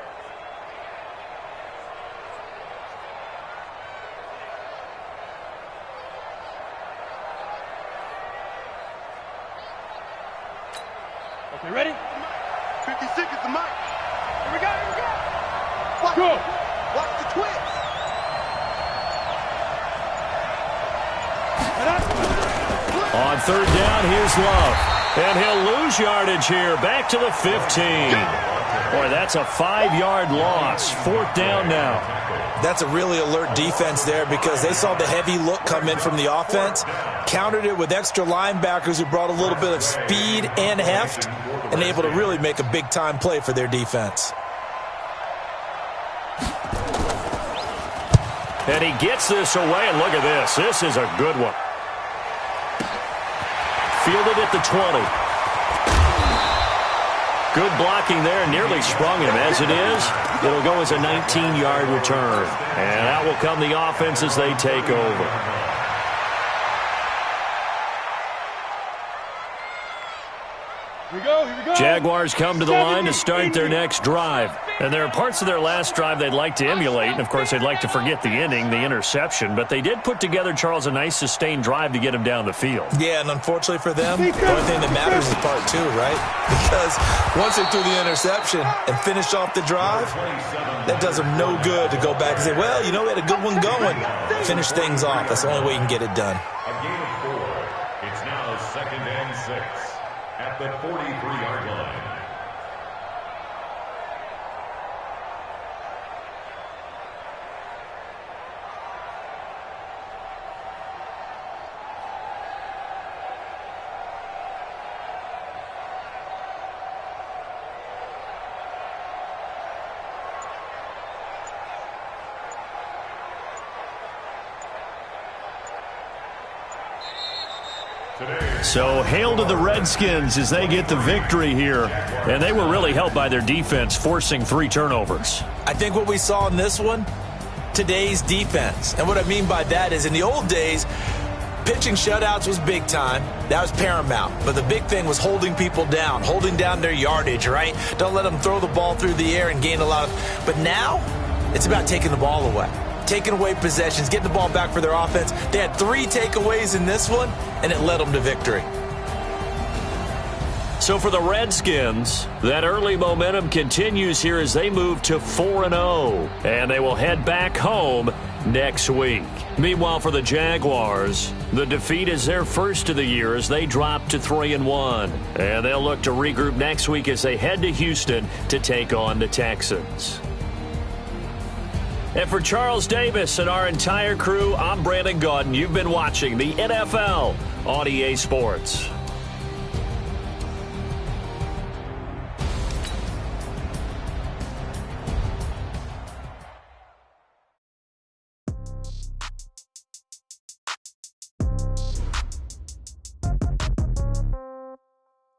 Go. Watch the twist. On third down, here's Love. And he'll lose yardage here. Back to the 15. Boy, that's a 5-yard loss. Fourth down now. That's a really alert defense there because they saw the heavy look come in from the offense, countered it with extra linebackers who brought a little bit of speed and heft, and able to really make a big-time play for their defense. And he gets this away, and look at this. This is a good one. Fielded at the 20. Good blocking there, nearly sprung him. As it is, it'll go as a 19-yard return. And out will come the offense as they take over. Here we go, here we go. Jaguars come to the line to start their next drive. And there are parts of their last drive they'd like to emulate. And, of course, they'd like to forget the inning, the interception. But they did put together, Charles, a nice sustained drive to get him down the field. Yeah, and unfortunately for them, the only thing that matters is part two, right? Because once they threw the interception and finished off the drive, that does them no good to go back and say, well, you know, we had a good one going. Finish things off. That's the only way you can get it done. A gain of 4. It's now 2nd and 6 at the 43-yard line. So hail to the Redskins as they get the victory here. And they were really helped by their defense, forcing 3 turnovers. I think what we saw in this one, today's defense. And what I mean by that is in the old days, pitching shutouts was big time. That was paramount. But the big thing was holding people down, holding down their yardage, right? Don't let them throw the ball through the air and gain a lot of... But now, it's about taking the ball away. Taking away possessions, getting the ball back for their offense. They had 3 takeaways in this one, and it led them to victory. So for the Redskins, that early momentum continues here as they move to 4-0. And they will head back home next week. Meanwhile, for the Jaguars, the defeat is their first of the year as they drop to 3-1. And they'll look to regroup next week as they head to Houston to take on the Texans. And for Charles Davis and our entire crew, I'm Brandon Gaudin. You've been watching the NFL on EA Sports.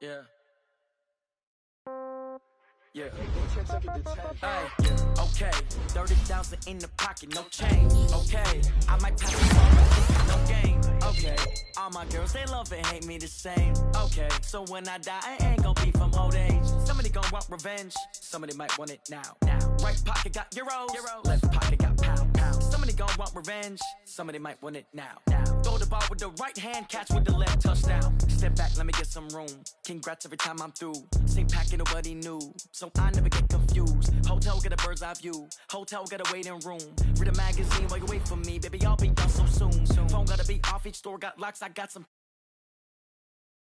Yeah. Yeah. Hey, okay. 30,000 in the pocket, no change. Okay. I might pass it on, no game. Okay. All my girls, they love and hate me the same. Okay. So when I die, I ain't gonna be from old age. Somebody gonna want revenge. Somebody might want it now. Right pocket got euros. Left pocket got pound. Somebody gonna want revenge. Somebody might want it now. Throw the ball with the right hand, catch with the left, touchdown. Step back, let me get some room. Congrats every time I'm through. Same packet, nobody knew. So I never get confused. Hotel get a bird's eye view. Hotel get a waiting room. Read a magazine while you wait for me. Baby, I'll be done so soon. Phone gotta be off, each store got locks. I got some